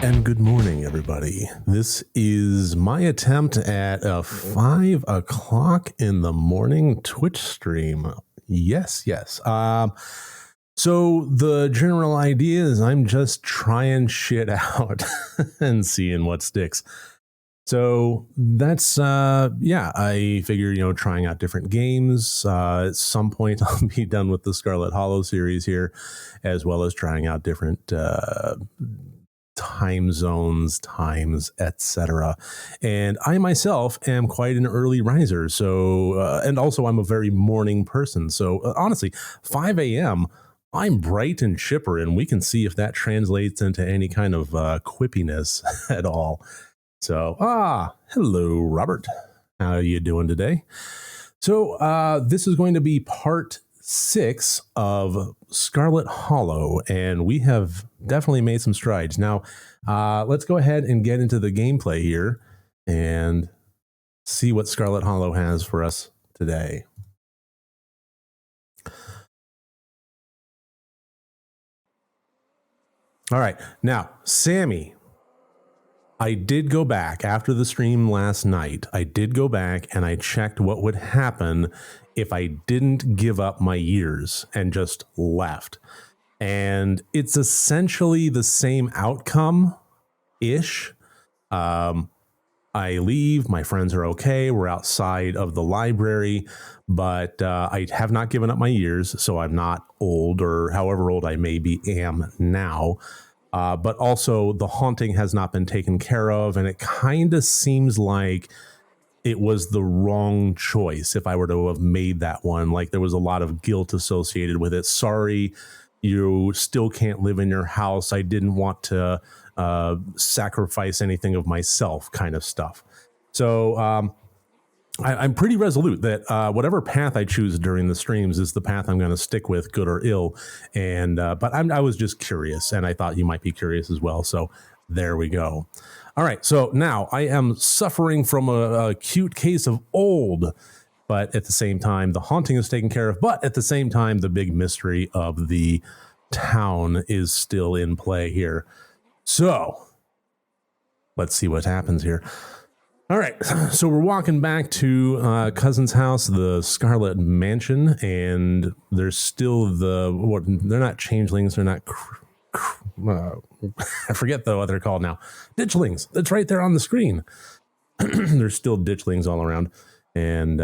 And good morning, everybody. This is my attempt at a 5 o'clock in the morning Twitch stream. Yes. So the general idea is I'm just trying shit out and seeing what sticks. So that's, I figure, trying out different games. At some point, I'll be done with the Scarlet Hollow series here, as well as trying out different time zones, times, etc. And I myself am quite an early riser. So, and also I'm a very morning person. So honestly, 5 a.m., I'm bright and chipper, and we can see if that translates into any kind of quippiness at all. So, hello, Robert. How are you doing today? So, this is going to be part 6 of Scarlet Hollow, and we have definitely made some strides. Now, let's go ahead and get into the gameplay here and see what Scarlet Hollow has for us today. All right, now, Sammy, I did go back after the stream last night. I did go back and I checked what would happen if I didn't give up my years and just left. And it's essentially the same outcome-ish. I leave, my friends are okay, we're outside of the library, but I have not given up my years, so I'm not old, or however old I maybe am now. But also the haunting has not been taken care of, and it kind of seems like it was the wrong choice if I were to have made that one. Like, there was a lot of guilt associated with it. Sorry, you still can't live in your house. I didn't want to sacrifice anything of myself, kind of stuff. So I'm pretty resolute that whatever path I choose during the streams is the path I'm going to stick with, good or ill. And but I was just curious, and I thought you might be curious as well. So there we go. All right. So now I am suffering from a acute case of old, but at the same time, the haunting is taken care of. But at the same time, the big mystery of the town is still in play here. So let's see what happens here. All right, so we're walking back to cousin's house, the Scarlet Mansion, and there's still they're not changelings, they're not, I forget what they're called now, ditchlings. That's right there on the screen. There's still ditchlings all around, and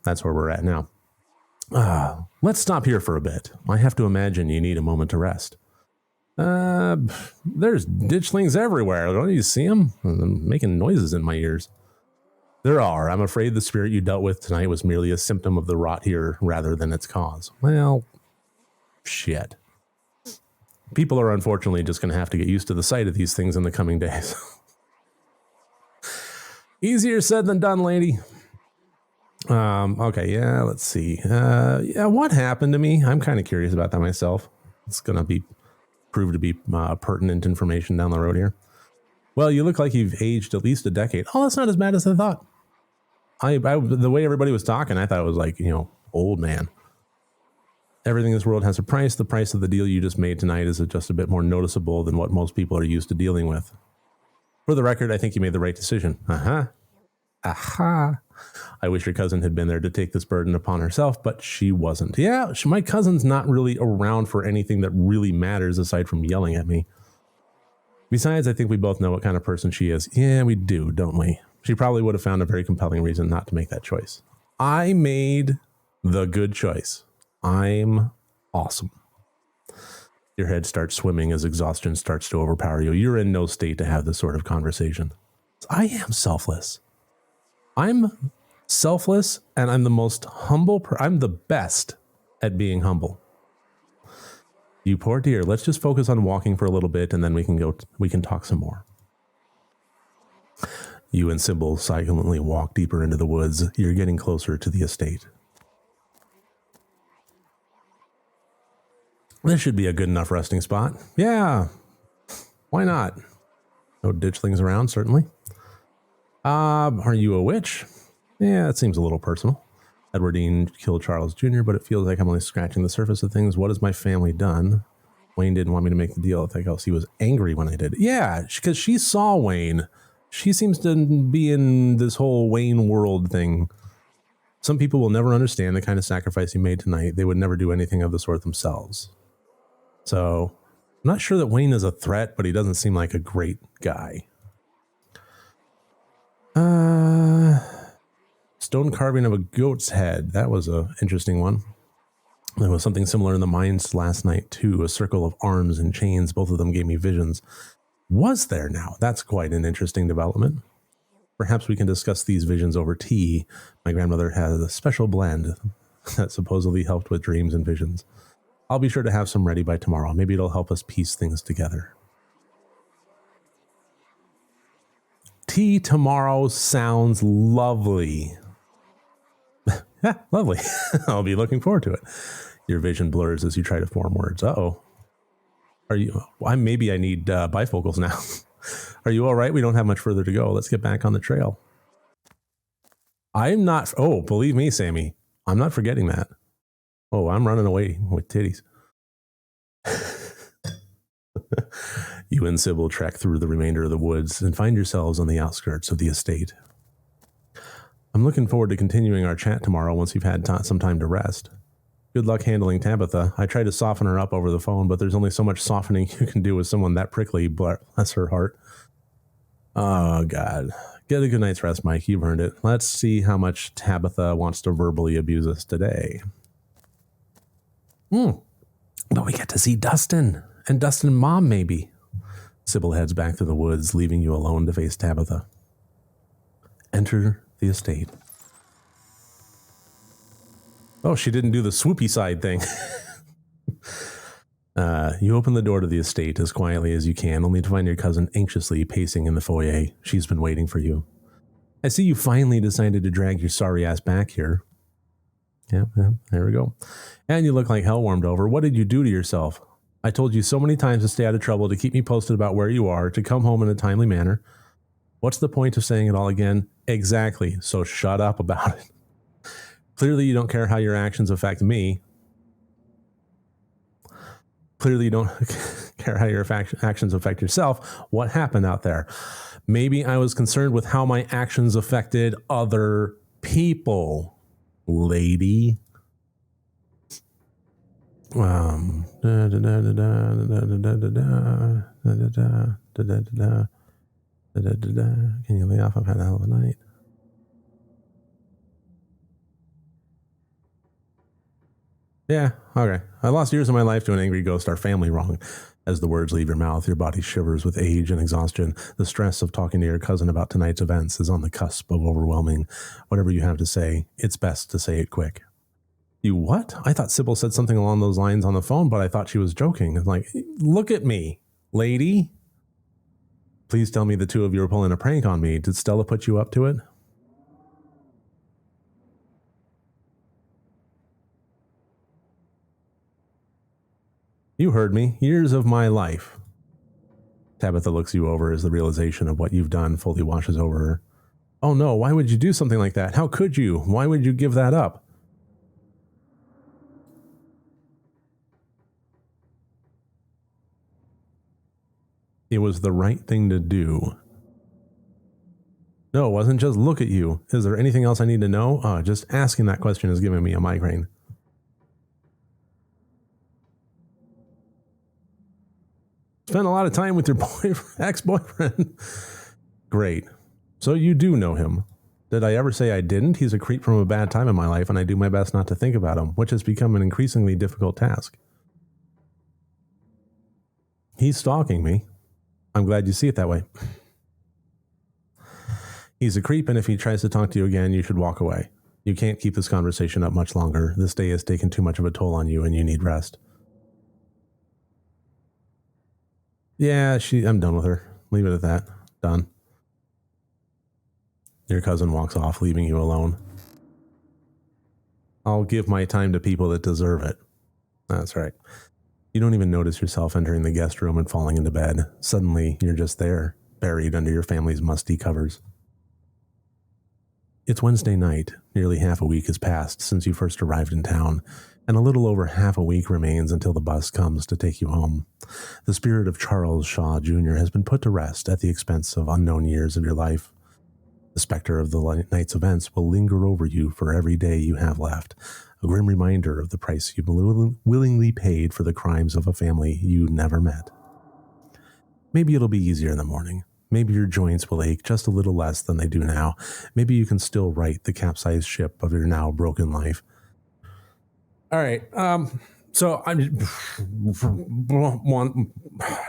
that's where we're at now. Let's stop here for a bit. I have to imagine you need a moment to rest. There's ditchlings everywhere. Don't you see them? I'm making noises in my ears. There are. I'm afraid the spirit you dealt with tonight was merely a symptom of the rot here rather than its cause. Well, shit. People are unfortunately just going to have to get used to the sight of these things in the coming days. Easier said than done, lady. Okay, yeah, let's see. What happened to me? I'm kind of curious about that myself. It's going to be proved to be pertinent information down the road here. Well, you look like you've aged at least a decade. Oh, that's not as bad as I thought. The way everybody was talking, I thought it was like, old man. Everything in this world has a price. The price of the deal you just made tonight is just a bit more noticeable than what most people are used to dealing with. For the record, I think you made the right decision. Aha. I wish your cousin had been there to take this burden upon herself, but she wasn't. Yeah, my cousin's not really around for anything that really matters aside from yelling at me. Besides, I think we both know what kind of person she is. Yeah, we do, don't we? She probably would have found a very compelling reason not to make that choice. I made the good choice. I'm awesome. Your head starts swimming as exhaustion starts to overpower you. You're in no state to have this sort of conversation. I am selfless. I'm selfless, and I'm the most humble. I'm the best at being humble. You poor dear. Let's just focus on walking for a little bit, and then we can talk some more. You and Sybil silently walk deeper into the woods. You're getting closer to the estate. This should be a good enough resting spot. Yeah, why not? No ditchlings around, certainly. Are you a witch? Yeah, that seems a little personal. Edwardine killed Charles Jr., but it feels like I'm only scratching the surface of things. What has my family done? Wayne didn't want me to make the deal at the house. He was angry when I did. Yeah, because she saw Wayne. She seems to be in this whole Wayne world thing. Some people will never understand the kind of sacrifice he made tonight. They would never do anything of the sort themselves. So I'm not sure that Wayne is a threat, but he doesn't seem like a great guy. Stone carving of a goat's head. That was an interesting one. There was something similar in the mines last night, too. A circle of arms and chains. Both of them gave me visions. Was there now? That's quite an interesting development. Perhaps we can discuss these visions over tea. My grandmother has a special blend that supposedly helped with dreams and visions. I'll be sure to have some ready by tomorrow. Maybe it'll help us piece things together. Tea tomorrow sounds lovely. Yeah, lovely. I'll be looking forward to it. Your vision blurs as you try to form words. Uh-oh. Maybe I need bifocals now. Are you all right? We don't have much further to go. Let's get back on the trail. I'm not... Oh, believe me, Sammy. I'm not forgetting that. Oh, I'm running away with titties. You and Sybil trek through the remainder of the woods and find yourselves on the outskirts of the estate. I'm looking forward to continuing our chat tomorrow once you've had some time to rest. Good luck handling Tabitha. I tried to soften her up over the phone, but there's only so much softening you can do with someone that prickly, bless her heart. Oh, God. Get a good night's rest, Mike. You've earned it. Let's see how much Tabitha wants to verbally abuse us today. But we get to see Dustin. And Dustin Mom, maybe. Sybil heads back to the woods, leaving you alone to face Tabitha. Enter the estate. Oh, she didn't do the swoopy side thing. You open the door to the estate as quietly as you can, only to find your cousin anxiously pacing in the foyer. She's been waiting for you. I see you finally decided to drag your sorry ass back here. Yeah, there we go. And you look like hell warmed over. What did you do to yourself? I told you so many times to stay out of trouble, to keep me posted about where you are, to come home in a timely manner. What's the point of saying it all again? Exactly, so shut up about it. Clearly you don't care how your actions affect me. Clearly you don't care how your actions affect yourself. What happened out there? Maybe I was concerned with how my actions affected other people, lady. Can you lay off? I've had a hell of a night. Yeah, okay. I lost years of my life to an angry ghost, our family wrong. As the words leave your mouth, your body shivers with age and exhaustion. The stress of talking to your cousin about tonight's events is on the cusp of overwhelming. Whatever you have to say, it's best to say it quick. You what? I thought Sybil said something along those lines on the phone, but I thought she was joking. It's like, look at me, lady. Please tell me the two of you are pulling a prank on me. Did Stella put you up to it? You heard me. Years of my life. Tabitha looks you over as the realization of what you've done fully washes over her. Oh no, why would you do something like that? How could you? Why would you give that up? It was the right thing to do. No, it wasn't. Just look at you. Is there anything else I need to know? Just asking that question is giving me a migraine. Spent a lot of time with your ex-boyfriend. Great. So you do know him. Did I ever say I didn't? He's a creep from a bad time in my life, and I do my best not to think about him, which has become an increasingly difficult task. He's stalking me. I'm glad you see it that way. He's a creep, and if he tries to talk to you again, you should walk away. You can't keep this conversation up much longer. This day has taken too much of a toll on you, and you need rest. Yeah, I'm done with her. Leave it at that. Done. Your cousin walks off, leaving you alone. I'll give my time to people that deserve it. That's right. You don't even notice yourself entering the guest room and falling into bed. Suddenly, you're just there, buried under your family's musty covers. It's Wednesday night. Nearly half a week has passed since you first arrived in town, and a little over half a week remains until the bus comes to take you home. The spirit of Charles Shaw Jr. has been put to rest at the expense of unknown years of your life. The specter of the night's events will linger over you for every day you have left, a grim reminder of the price you willingly paid for the crimes of a family you never met. Maybe it'll be easier in the morning. Maybe your joints will ache just a little less than they do now. Maybe you can still right the capsized ship of your now broken life. All right. So I'm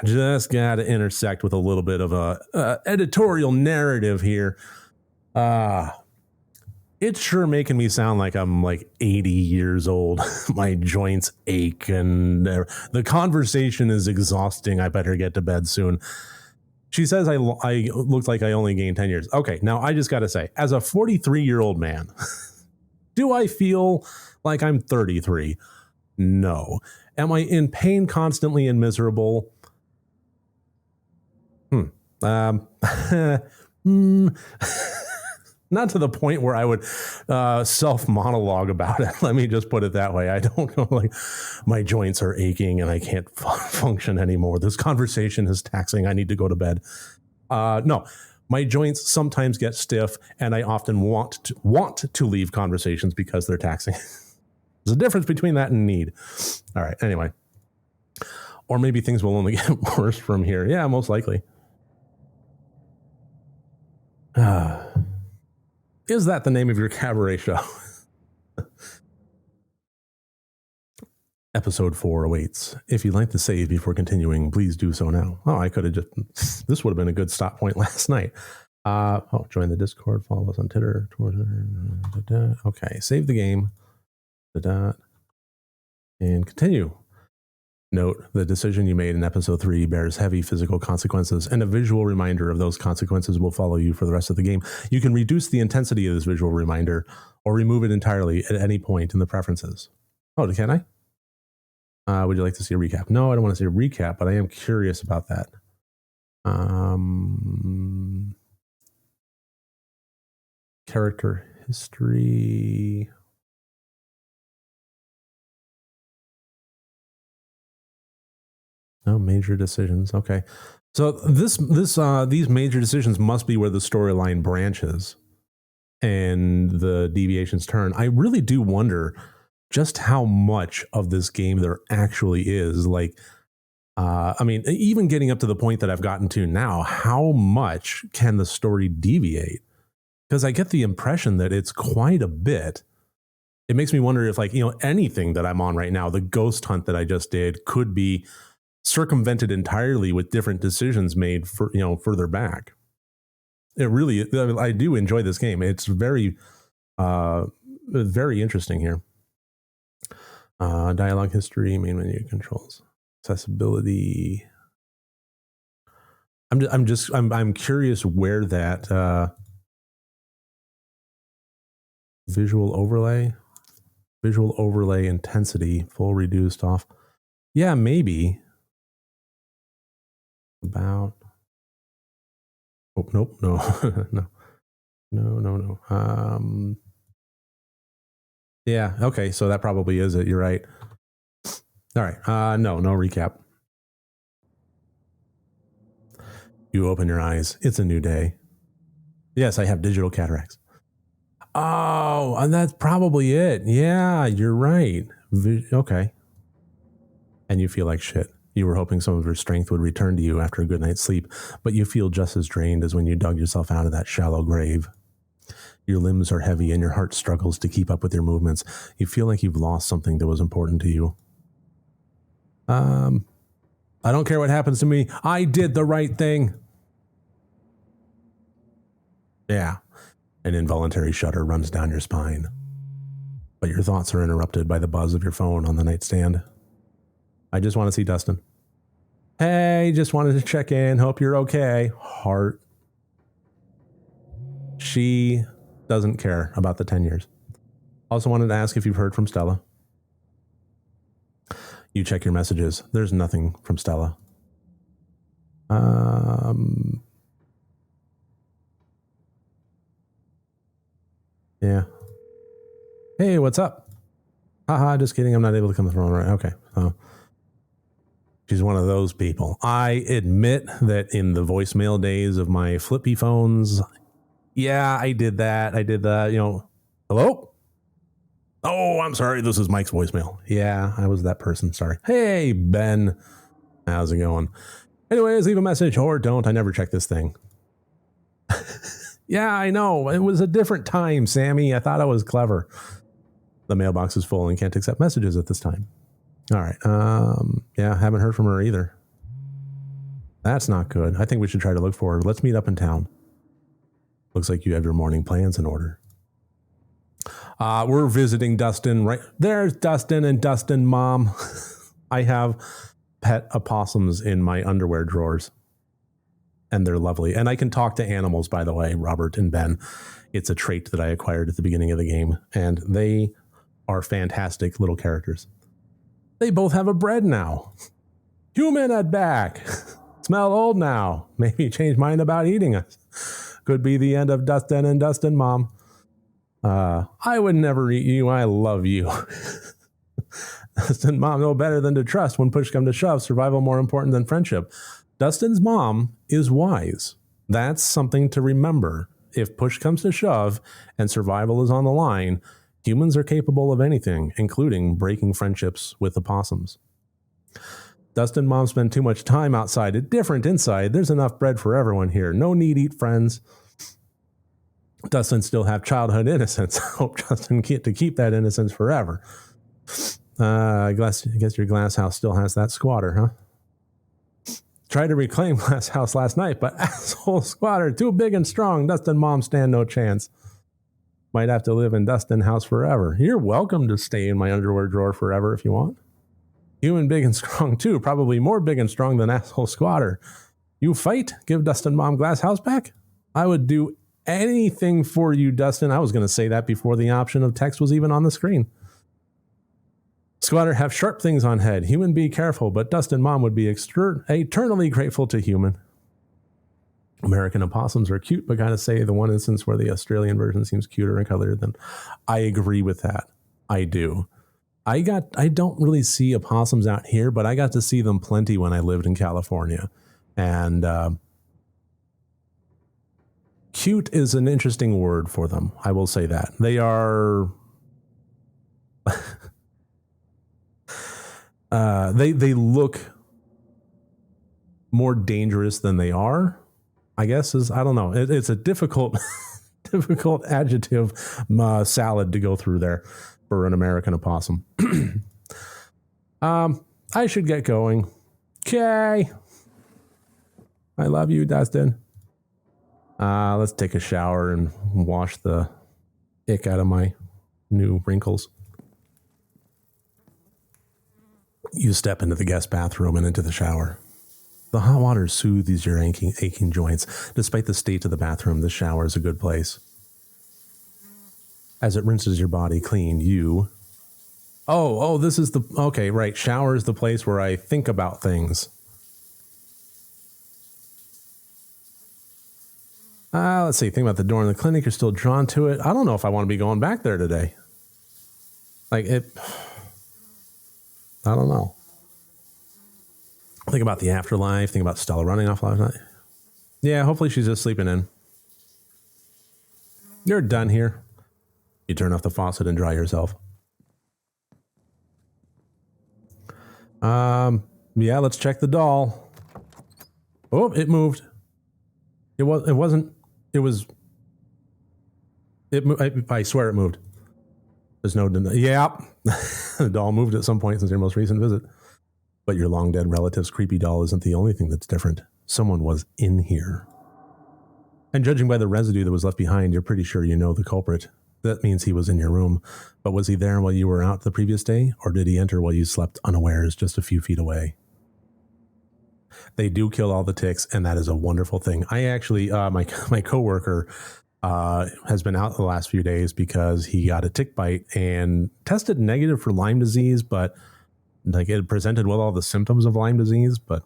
just got to intersect with a little bit of a editorial narrative here. It's sure making me sound like I'm like 80 years old. My joints ache and the conversation is exhausting. I better get to bed soon. She says I look like I only gained 10 years. Okay, now I just got to say, as a 43-year-old man, do I feel like I'm 33? No. Am I in pain constantly and miserable? Not to the point where I would self-monologue about it. Let me just put it that way. I don't know, like my joints are aching and I can't function anymore. This conversation is taxing. I need to go to bed. No, my joints sometimes get stiff and I often want to leave conversations because they're taxing. There's a difference between that and need. All right, anyway. Or maybe things will only get worse from here. Yeah, most likely. Is that the name of your cabaret show? Episode 4 awaits. If you'd like to save before continuing, please do so now. Oh, I could have just... This would have been a good stop point last night. Join the Discord. Follow us on Twitter. Okay, save the game. And continue. Note, the decision you made in episode 3 bears heavy physical consequences, and a visual reminder of those consequences will follow you for the rest of the game. You can reduce the intensity of this visual reminder or remove it entirely at any point in the preferences. Oh, can I? Would you like to see a recap? No, I don't want to see a recap, but I am curious about that. Character history... No major decisions. Okay. So these major decisions must be where the storyline branches and the deviations turn. I really do wonder just how much of this game there actually is. Like, I mean, even getting up to the point that I've gotten to now, how much can the story deviate? Because I get the impression that it's quite a bit. It makes me wonder if, like, anything that I'm on right now, the ghost hunt that I just did, could be circumvented entirely with different decisions made for further back. It really, I do enjoy this game. It's very interesting here. Dialogue history, main menu controls, accessibility. I'm curious where that visual overlay intensity, full reduced off. Yeah, maybe. About nope no no. Yeah, okay, so that probably is it. You're right. All right. No recap. You open your eyes. It's a new day. Yes, I have digital cataracts. Oh, and that's probably it. Yeah, you're right. Okay. And you feel like shit. You were hoping some of your strength would return to you after a good night's sleep, but you feel just as drained as when you dug yourself out of that shallow grave. Your limbs are heavy and your heart struggles to keep up with your movements. You feel like you've lost something that was important to you. I don't care what happens to me. I did the right thing. Yeah. An involuntary shudder runs down your spine. But your thoughts are interrupted by the buzz of your phone on the nightstand. I just want to see Dustin. Hey, just wanted to check in. Hope you're okay. Heart. She doesn't care about the 10 years. Also wanted to ask if you've heard from Stella. You check your messages. There's nothing from Stella. Yeah. Hey, what's up? Haha, just kidding. I'm not able to come to the phone, right? Okay. She's one of those people. I admit that in the voicemail days of my flippy phones, yeah, I did that. Hello? Oh, I'm sorry. This is Mike's voicemail. Yeah, I was that person. Sorry. Hey, Ben. How's it going? Anyways, leave a message or don't. I never check this thing. Yeah, I know. It was a different time, Sammy. I thought I was clever. The mailbox is full and can't accept messages at this time. All right. Yeah, haven't heard from her either. That's not good. I think we should try to look for her. Let's meet up in town. Looks like you have your morning plans in order. We're visiting Dustin. Right there's Dustin and Dustin Mom. I have pet opossums in my underwear drawers. And they're lovely. And I can talk to animals, by the way, Robert and Ben. It's a trait that I acquired at the beginning of the game. And they are fantastic little characters. They both have a bread now. Human at back. Smell old now. Maybe change mind about eating us. Could be the end of Dustin and Dustin Mom. I would never eat you. I love you. Dustin Mom know better than to trust when push comes to shove. Survival more important than friendship. Dustin's mom is wise. That's something to remember. If push comes to shove and survival is on the line, humans are capable of anything, including breaking friendships with opossums. Dustin Mom spent too much time outside. It's different inside. There's enough bread for everyone here. No need eat friends. Dustin still have childhood innocence. Hope Dustin get to keep that innocence forever. I guess your glass house still has that squatter, huh? Tried to reclaim glass house last night, but asshole squatter, too big and strong. Dustin Mom stand no chance. Might have to live in Dustin house forever. You're welcome to stay in my underwear drawer forever if you want. Human big and strong too, probably more big and strong than asshole squatter. You fight? Give Dustin Mom glass house back? I would do anything for you, Dustin. I was going to say that before the option of text was even on the screen. Squatter have sharp things on head. Human be careful, but Dustin Mom would be eternally grateful to human. American opossums are cute, but gotta say the one instance where the Australian version seems cuter and cuddlier than. I agree with that. I do. I don't really see opossums out here, but I got to see them plenty when I lived in California. And cute is an interesting word for them. I will say that. They are they look more dangerous than they are, I guess. I don't know. It's a difficult adjective salad to go through there for an American opossum. I should get going. Okay. I love you, Dustin. Let's take a shower and wash the ick out of my new wrinkles. You step into the guest bathroom and into the shower. The hot water soothes your aching joints. Despite the state of the bathroom, the shower is a good place. As it rinses your body clean, you... Oh, this is the... Okay, right. Shower is the place where I think about things. Let's see. Think about the door in the clinic. You're still drawn to it. I don't know if I want to be going back there today. I don't know. Think about the afterlife. Think about Stella running off last night. Yeah, hopefully she's just sleeping in. You're done here. You turn off the faucet and dry yourself. Yeah, let's check the doll. Oh, it moved. It wasn't. I swear it moved. There's no... Yeah. The doll moved at some point since your most recent visit. But your long dead relative's creepy doll isn't the only thing that's different. Someone was in here. And judging by the residue that was left behind, you're pretty sure you know the culprit. That means he was in your room. But was he there while you were out the previous day? Or did he enter while you slept unawares just a few feet away? They do kill all the ticks, and that is a wonderful thing. I actually, my coworker has been out the last few days because he got a tick bite and tested negative for Lyme disease, but like it presented with all the symptoms of Lyme disease. But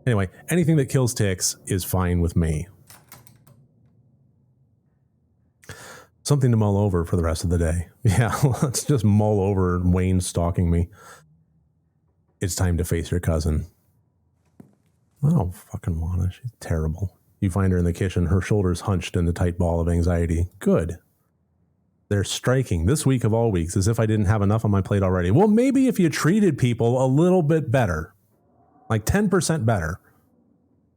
anyway, anything that kills ticks is fine with me. Something to mull over for the rest of the day. Yeah, let's just mull over Wayne stalking me. It's time to face your cousin. I don't fucking want her. She's terrible. You find her in the kitchen, her shoulders hunched in a tight ball of anxiety. Good. They're striking this week of all weeks, as if I didn't have enough on my plate already. Well, maybe if you treated people a little bit better, like 10% better,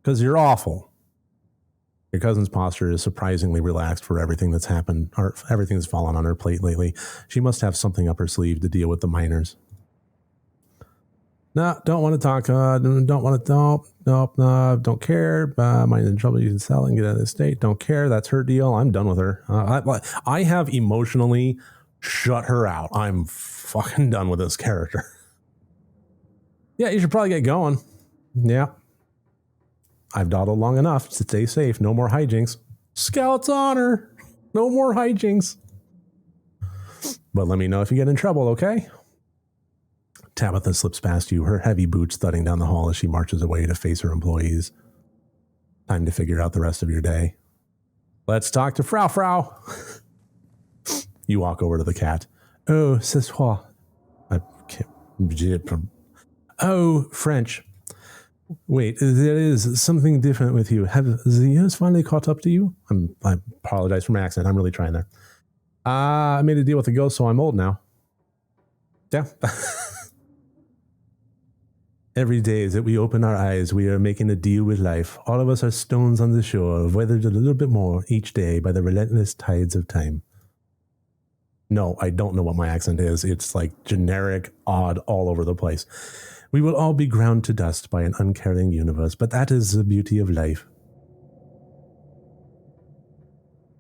because you're awful. Your cousin's posture is surprisingly relaxed for everything that's happened, or everything that's fallen on her plate lately. She must have something up her sleeve to deal with the minors. No, don't want to talk. Don't want to. Don't care. Mind in trouble. You can sell and get out of the state. Don't care. That's her deal. I'm done with her. I have emotionally shut her out. I'm fucking done with this character. Yeah, you should probably get going. Yeah. I've dawdled long enough to stay safe. No more hijinks. Scout's honor. No more hijinks. But let me know if you get in trouble, okay? Tabitha slips past you, her heavy boots thudding down the hall as she marches away to face her employees. Time to figure out the rest of your day. Let's talk to Frau. You walk over to the cat. Oh, ce soir. Oh, French. Wait, there is something different with you. Have the years finally caught up to you? I apologize for my accent. I'm really trying there. I made a deal with the ghost, so I'm old now. Yeah. Every day that we open our eyes, we are making a deal with life. All of us are stones on the shore, weathered a little bit more each day by the relentless tides of time. No, I don't know what my accent is. It's like generic, odd, all over the place. We will all be ground to dust by an uncaring universe, but that is the beauty of life.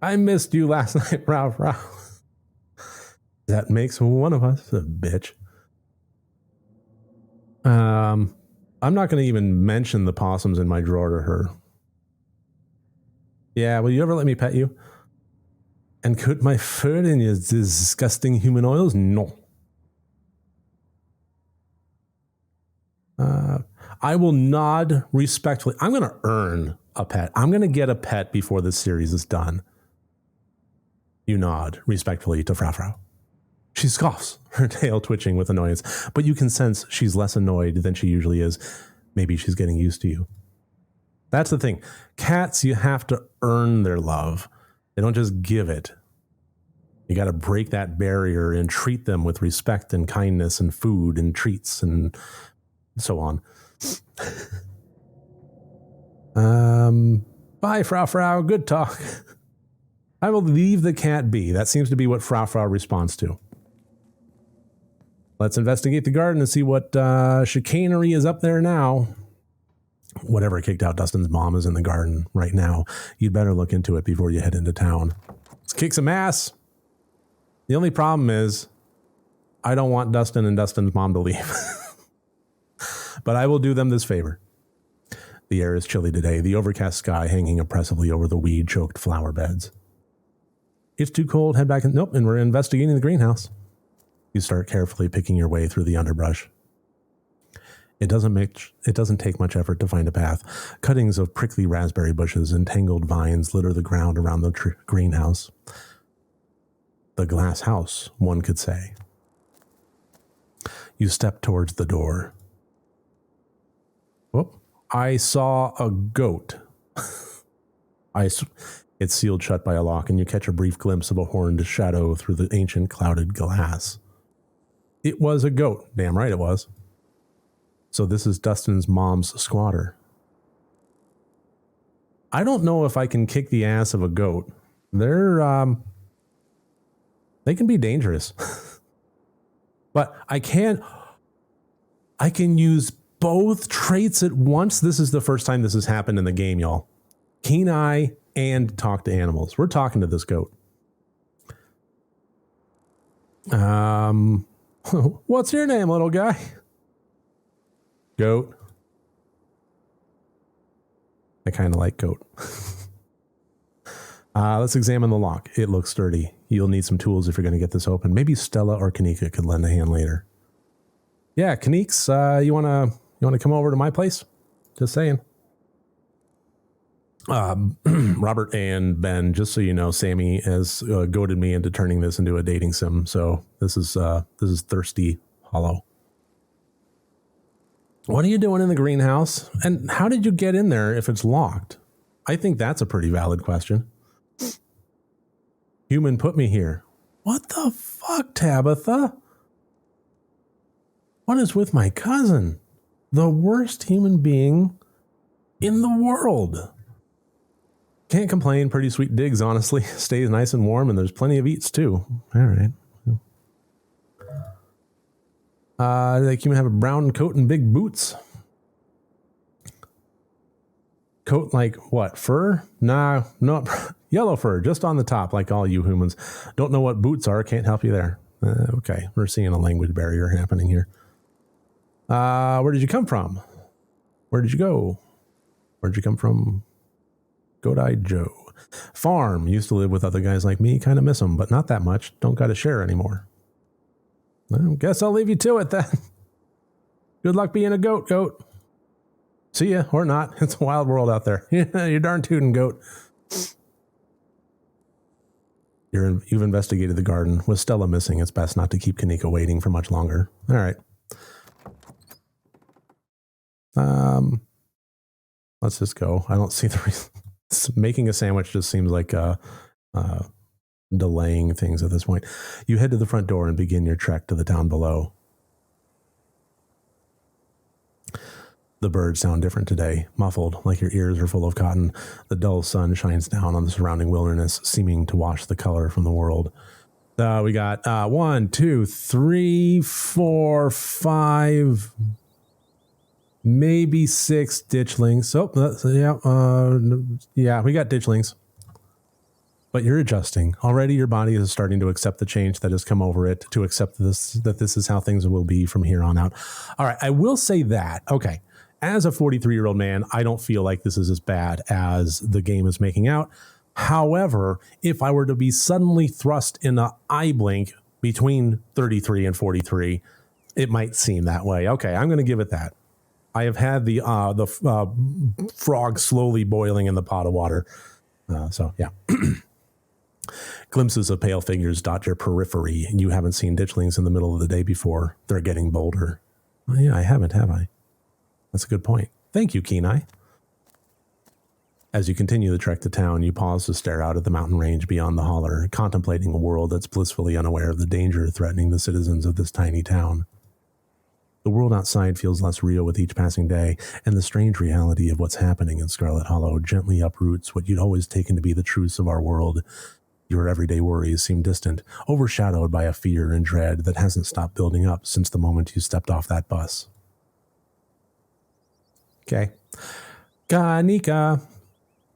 I missed you last night, Ralph. That makes one of us a bitch. I'm not going to even mention the possums in my drawer to her. Yeah, will you ever let me pet you? And coat my fur in your disgusting human oils? No. I will nod respectfully. I'm going to earn a pet. I'm going to get a pet before this series is done. You nod respectfully to Frau. She scoffs, her tail twitching with annoyance, but you can sense she's less annoyed than she usually is. Maybe she's getting used to you. That's the thing. Cats, you have to earn their love. They don't just give it. You got to break that barrier and treat them with respect and kindness and food and treats and so on. Bye, Frau. Good talk. I will leave the cat be. That seems to be what Frau responds to. Let's investigate the garden and see what chicanery is up there now. Whatever kicked out Dustin's mom is in the garden right now. You'd better look into it before you head into town. Let's kick some ass. The only problem is I don't want Dustin and Dustin's mom to leave. But I will do them this favor. The air is chilly today, the overcast sky hanging oppressively over the weed-choked flower beds. It's too cold, head back and we're investigating the greenhouse. You start carefully picking your way through the underbrush. It doesn't take much effort to find a path. Cuttings of prickly raspberry bushes and tangled vines litter the ground around the greenhouse. The glass house, one could say. You step towards the door. Whoop. I saw a goat. It's sealed shut by a lock, and you catch a brief glimpse of a horned shadow through the ancient clouded glass. It was a goat. Damn right it was. So this is Dustin's mom's squatter. I don't know if I can kick the ass of a goat. They can be dangerous. But I can use both traits at once. This is the first time this has happened in the game, y'all. Keen eye and talk to animals. We're talking to this goat. What's your name, little guy? Goat. I kind of like goat. Let's examine the lock. It looks sturdy. You'll need some tools if you're going to get this open. Maybe Stella or Kanika could lend a hand later. Yeah, Kaniks, you want to come over to my place? Just saying. Robert and Ben, just so you know, Sammy has goaded me into turning this into a dating sim. So this is Thirsty Hollow. What are you doing in the greenhouse? And how did you get in there if it's locked? I think that's a pretty valid question. Human put me here. What the fuck, Tabitha? What is with my cousin? The worst human being in the world. Can't complain. Pretty sweet digs, honestly. Stays nice and warm, and there's plenty of eats, too. All right. Like human have a brown coat and big boots. Coat like what? Fur? Nah, no. Yellow fur, just on the top, like all you humans. Don't know what boots are. Can't help you there. Okay, we're seeing a language barrier happening here. Where did you come from? Where did you go? Where'd you come from? Goat-eyed Joe. Farm. Used to live with other guys like me. Kind of miss them, but not that much. Don't got to share anymore. Well, guess I'll leave you to it then. Good luck being a goat. See ya, or not. It's a wild world out there. You're darn tootin' goat. You've investigated the garden. With Stella missing, it's best not to keep Kanika waiting for much longer. All right. Let's just go. I don't see the reason. Making a sandwich just seems like delaying things at this point. You head to the front door and begin your trek to the town below. The birds sound different today, muffled, like your ears are full of cotton. The dull sun shines down on the surrounding wilderness, seeming to wash the color from the world. We got 1, 2, 3, 4, 5, maybe 6 ditchlings. Yeah, we got ditchlings. But you're adjusting. Already your body is starting to accept the change that has come over it, to accept that this is how things will be from here on out. All right, I will say that, okay, as a 43-year-old man, I don't feel like this is as bad as the game is making out. However, if I were to be suddenly thrust in an eye blink between 33 and 43, it might seem that way. Okay, I'm going to give it that. I have had the frog slowly boiling in the pot of water. So, yeah. Glimpses of pale figures dot your periphery. You haven't seen ditchlings in the middle of the day before. They're getting bolder. Oh, yeah, I haven't, have I? That's a good point. Thank you, Kenai. As you continue the trek to town, you pause to stare out at the mountain range beyond the holler, contemplating a world that's blissfully unaware of the danger threatening the citizens of this tiny town. The world outside feels less real with each passing day, and the strange reality of what's happening in Scarlet Hollow gently uproots what you'd always taken to be the truths of our world. Your everyday worries seem distant, overshadowed by a fear and dread that hasn't stopped building up since the moment you stepped off that bus. Okay. Kanika.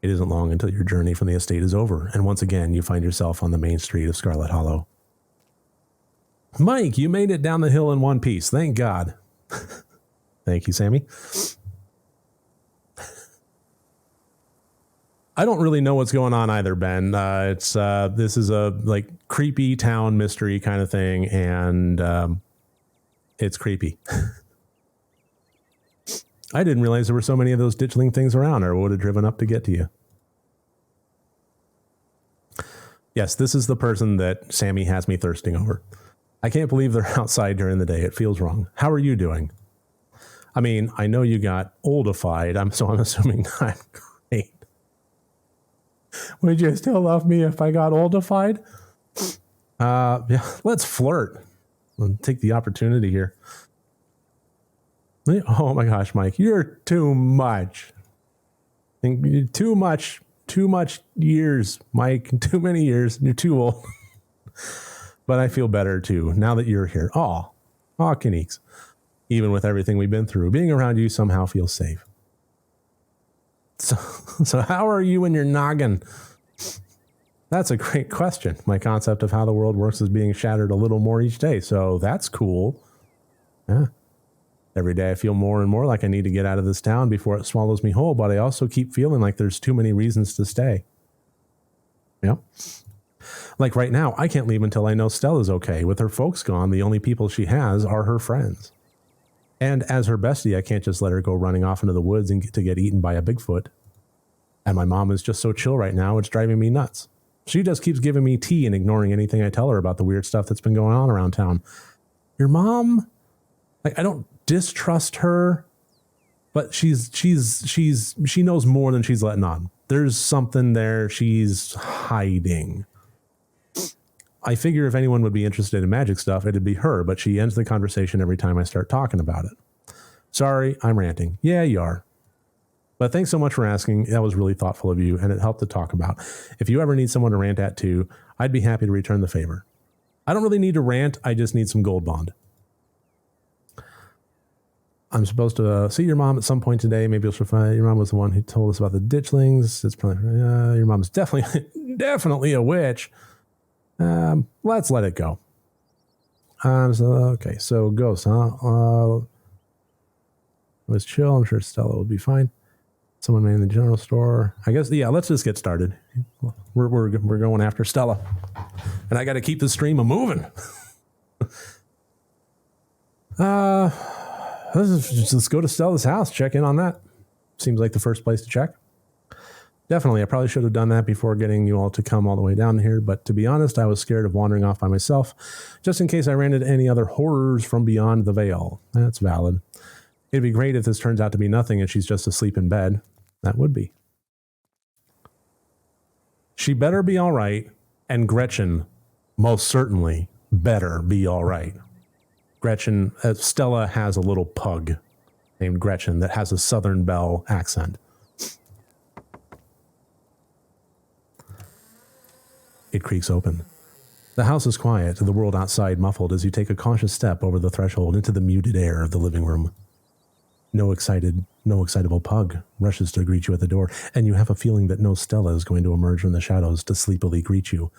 It isn't long until your journey from the estate is over, and once again you find yourself on the main street of Scarlet Hollow. Mike, you made it down the hill in one piece. Thank God. Thank you, Sammy. I don't really know what's going on either, Ben. This is a like creepy town mystery kind of thing, and it's creepy. I didn't realize there were so many of those ditchling things around, or would have driven up to get to you. Yes, this is the person that Sammy has me thirsting over. I can't believe they're outside during the day. It feels wrong. How are you doing? I mean, I know you got oldified, so I'm assuming not great. Would you still love me if I got oldified? Yeah, let's flirt. I'll take the opportunity here. Oh my gosh, Mike, you're too much. Too much years, Mike. Too many years. You're too old. But I feel better too now that you're here. Aw, Kaniks. Even with everything we've been through, being around you somehow feels safe. So how are you in your noggin? That's a great question. My concept of how the world works is being shattered a little more each day. So that's cool. Yeah. Every day I feel more and more like I need to get out of this town before it swallows me whole, but I also keep feeling like there's too many reasons to stay. Yeah. Like right now, I can't leave until I know Stella's okay. With her folks gone, the only people she has are her friends. And as her bestie, I can't just let her go running off into the woods and to get eaten by a Bigfoot. And my mom is just so chill right now, it's driving me nuts. She just keeps giving me tea and ignoring anything I tell her about the weird stuff that's been going on around town. Your mom, like, I don't distrust her, but she knows more than she's letting on. There's something there she's hiding. I figure if anyone would be interested in magic stuff, it'd be her, but she ends the conversation every time I start talking about it. Sorry, I'm ranting. Yeah, you are. But thanks so much for asking. That was really thoughtful of you, and it helped to talk about. If you ever need someone to rant at too, I'd be happy to return the favor. I don't really need to rant. I just need some gold bond. I'm supposed to see your mom at some point today. Maybe you'll find your mom was the one who told us about the ditchlings. It's probably your mom's definitely a witch. Let's let it go. Okay, so ghosts, huh? It was chill. I'm sure Stella will be fine. Someone made in the general store. I guess, yeah, let's just get started. We're going after Stella. And I got to keep the stream moving. Let's go to Stella's house, check in on that. Seems like the first place to check. Definitely, I probably should have done that before getting you all to come all the way down here, but to be honest, I was scared of wandering off by myself, just in case I ran into any other horrors from beyond the veil. That's valid. It'd be great if this turns out to be nothing and she's just asleep in bed. That would be. She better be all right, and Gretchen most certainly better be all right. Gretchen, Stella has a little pug named Gretchen that has a Southern Belle accent. It creaks open. The house is quiet, the world outside muffled as you take a cautious step over the threshold into the muted air of the living room. No excitable pug rushes to greet you at the door, and you have a feeling that no Stella is going to emerge from the shadows to sleepily greet you.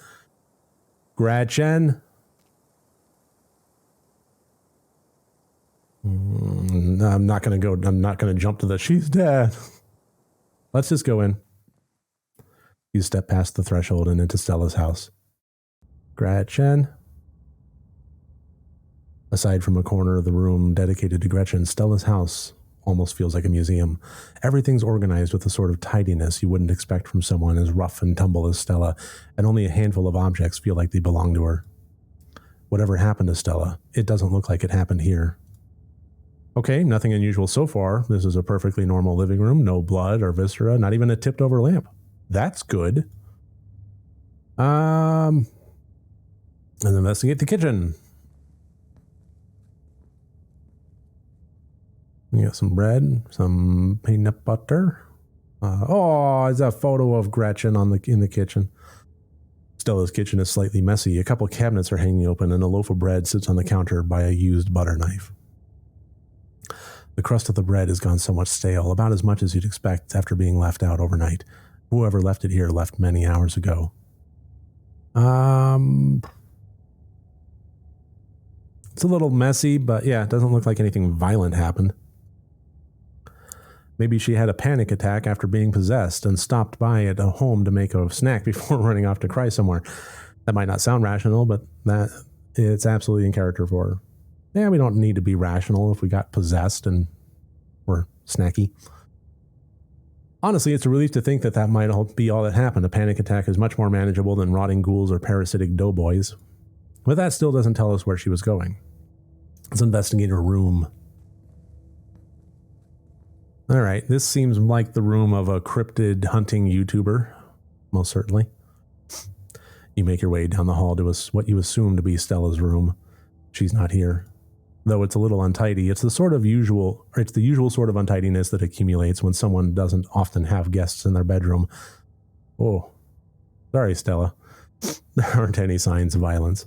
Gretchen? I'm not going to jump to the, she's dead. Let's just go in. You step past the threshold and into Stella's house. Gretchen? Aside from a corner of the room dedicated to Gretchen, Stella's house almost feels like a museum. Everything's organized with the sort of tidiness you wouldn't expect from someone as rough and tumble as Stella, and only a handful of objects feel like they belong to her. Whatever happened to Stella, it doesn't look like it happened here. Okay, nothing unusual so far. This is a perfectly normal living room. No blood or viscera, not even a tipped-over lamp. That's good. And investigate the kitchen. You got some bread, some peanut butter. It's a photo of Gretchen in the kitchen. Stella's kitchen is slightly messy. A couple cabinets are hanging open, and a loaf of bread sits on the counter by a used butter knife. The crust of the bread has gone somewhat stale, about as much as you'd expect after being left out overnight. Whoever left it here left many hours ago. It's a little messy, but yeah, it doesn't look like anything violent happened. Maybe she had a panic attack after being possessed and stopped by at a home to make a snack before running off to cry somewhere. That might not sound rational, but it's absolutely in character for her. Yeah, we don't need to be rational if we got possessed and we're snacky. Honestly, it's a relief to think that might be all that happened. A panic attack is much more manageable than rotting ghouls or parasitic doughboys. But that still doesn't tell us where she was going. Let's investigate her room. All right, this seems like the room of a cryptid hunting YouTuber, most certainly. You make your way down the hall to what you assume to be Stella's room. She's not here. Though it's a little untidy, it's the usual sort of untidiness that accumulates when someone doesn't often have guests in their bedroom. Oh, sorry, Stella. There aren't any signs of violence.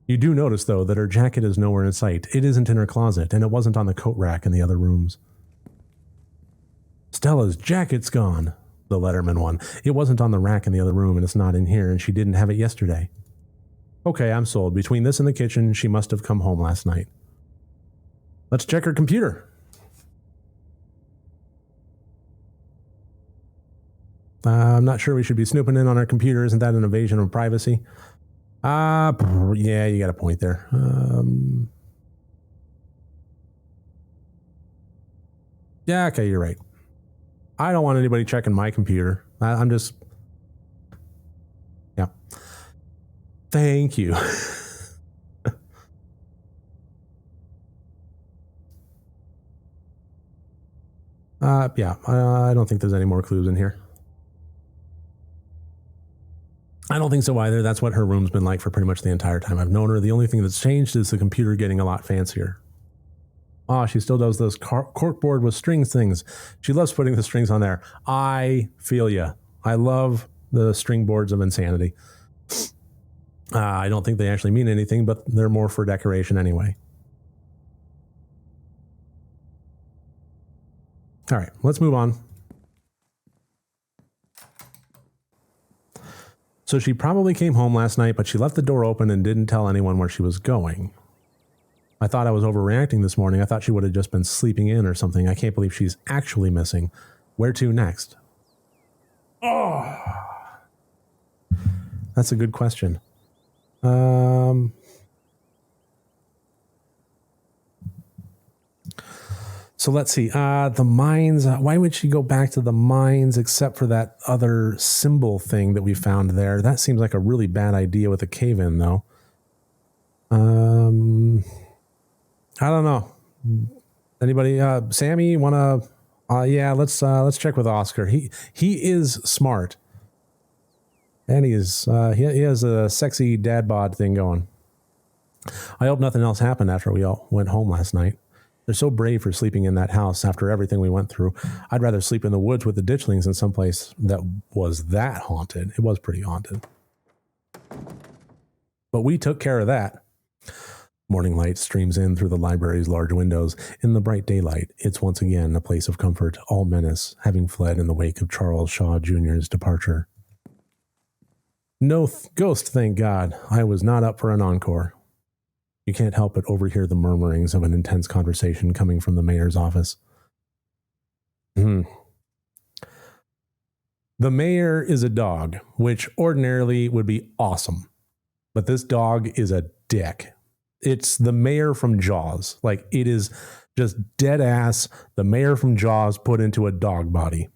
You do notice, though, that her jacket is nowhere in sight. It isn't in her closet, and it wasn't on the coat rack in the other rooms. Stella's jacket's gone, the Letterman one. It wasn't on the rack in the other room, and it's not in here, and she didn't have it yesterday. Okay, I'm sold. Between this and the kitchen, she must have come home last night. Let's check her computer. I'm not sure we should be snooping in on our computer. Isn't that an invasion of privacy? Yeah, you got a point there. Yeah, okay, you're right. I don't want anybody checking my computer. I'm just... Yeah. Thank you. Yeah, I don't think there's any more clues in here. I don't think so either. That's what her room's been like for pretty much the entire time I've known her. The only thing that's changed is the computer getting a lot fancier. Oh, she still does those corkboard with strings things. She loves putting the strings on there. I feel ya. I love the string boards of insanity. I don't think they actually mean anything, but they're more for decoration anyway. All right, let's move on. So she probably came home last night, but she left the door open and didn't tell anyone where she was going. I thought I was overreacting this morning. I thought she would have just been sleeping in or something. I can't believe she's actually missing. Where to next? Oh, that's a good question. So let's see. The mines. Why would she go back to the mines except for that other symbol thing that we found there? That seems like a really bad idea with a cave-in, though. I don't know. Anybody? Sammy, wanna? Yeah, let's check with Oscar. He is smart, and he has a sexy dad bod thing going. I hope nothing else happened after we all went home last night. They're so brave for sleeping in that house after everything we went through. I'd rather sleep in the woods with the ditchlings than someplace that was that haunted. It was pretty haunted. But we took care of that. Morning light streams in through the library's large windows. In the bright daylight, it's once again a place of comfort, all menace having fled in the wake of Charles Shaw Jr.'s departure. No ghost, thank God. I was not up for an encore. You can't help but overhear the murmurings of an intense conversation coming from the mayor's office. The mayor is a dog, which ordinarily would be awesome. But this dog is a dick. It's the mayor from Jaws. Like, it is just dead ass the mayor from Jaws put into a dog body.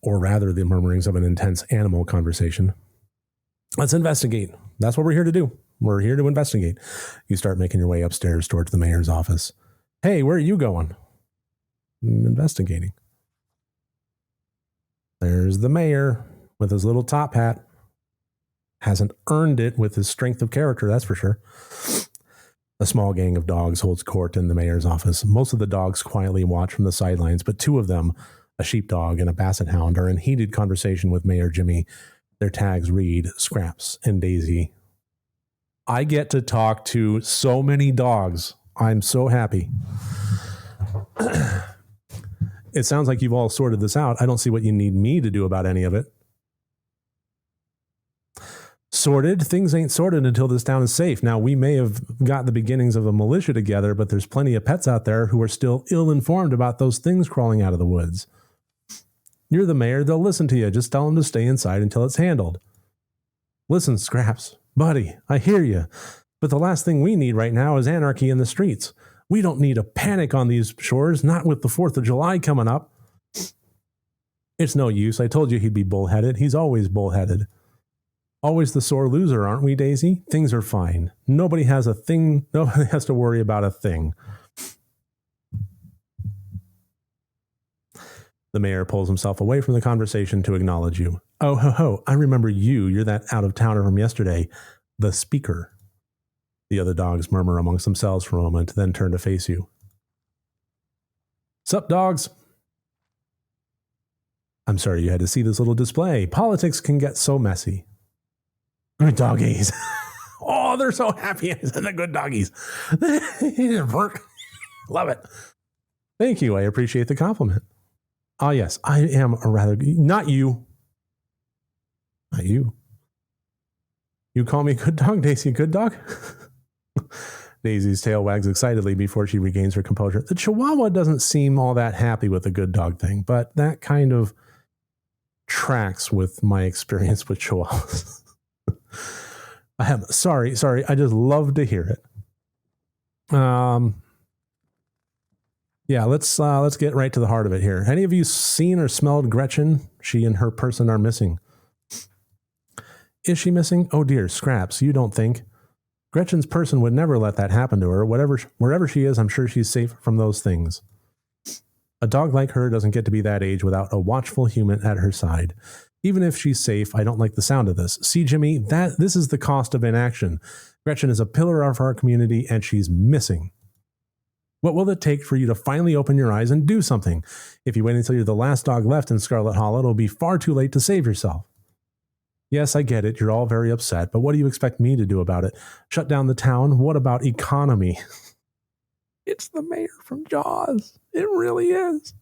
Or rather, the murmurings of an intense animal conversation. Let's investigate. That's what we're here to do. We're here to investigate. You start making your way upstairs towards the mayor's office. Hey, where are you going? I'm investigating. There's the mayor with his little top hat. Hasn't earned it with his strength of character, that's for sure. A small gang of dogs holds court in the mayor's office. Most of the dogs quietly watch from the sidelines, but two of them, a sheepdog and a basset hound, are in heated conversation with Mayor Jimmy. Their tags read Scraps and Daisy. I get to talk to so many dogs. I'm so happy. It sounds like you've all sorted this out. I don't see what you need me to do about any of it. Sorted? Things ain't sorted until this town is safe. Now, we may have got the beginnings of a militia together, but there's plenty of pets out there who are still ill-informed about those things crawling out of the woods. You're the mayor. They'll listen to you. Just tell them to stay inside until it's handled. Listen, Scraps, buddy, I hear you. But the last thing we need right now is anarchy in the streets. We don't need a panic on these shores, not with the 4th of July coming up. It's no use. I told you he'd be bullheaded. He's always bullheaded. Always the sore loser, aren't we, Daisy? Things are fine. Nobody has to worry about a thing. The mayor pulls himself away from the conversation to acknowledge you. Oh, ho, ho, I remember you. You're that out-of-towner from yesterday. The speaker. The other dogs murmur amongst themselves for a moment, then turn to face you. Sup, dogs? I'm sorry you had to see this little display. Politics can get so messy. Good doggies. Oh, they're so happy. The good doggies. Love it. Thank you. I appreciate the compliment. Ah, yes, I am a rather... Not you. Not you. You call me good dog, Daisy? Good dog? Daisy's tail wags excitedly before she regains her composure. The Chihuahua doesn't seem all that happy with the good dog thing, but that kind of tracks with my experience with Chihuahuas. Sorry. I just love to hear it. Yeah, let's get right to the heart of it here. Any of you seen or smelled Gretchen? She and her person are missing. Is she missing? Oh dear, Scraps, you don't think. Gretchen's person would never let that happen to her. Wherever she is, I'm sure she's safe from those things. A dog like her doesn't get to be that age without a watchful human at her side. Even if she's safe, I don't like the sound of this. See, Jimmy, this is the cost of inaction. Gretchen is a pillar of our community, and she's missing. What will it take for you to finally open your eyes and do something? If you wait until you're the last dog left in Scarlet Hollow, it'll be far too late to save yourself. Yes, I get it. You're all very upset, but what do you expect me to do about it? Shut down the town? What about economy? It's the mayor from Jaws. It really is.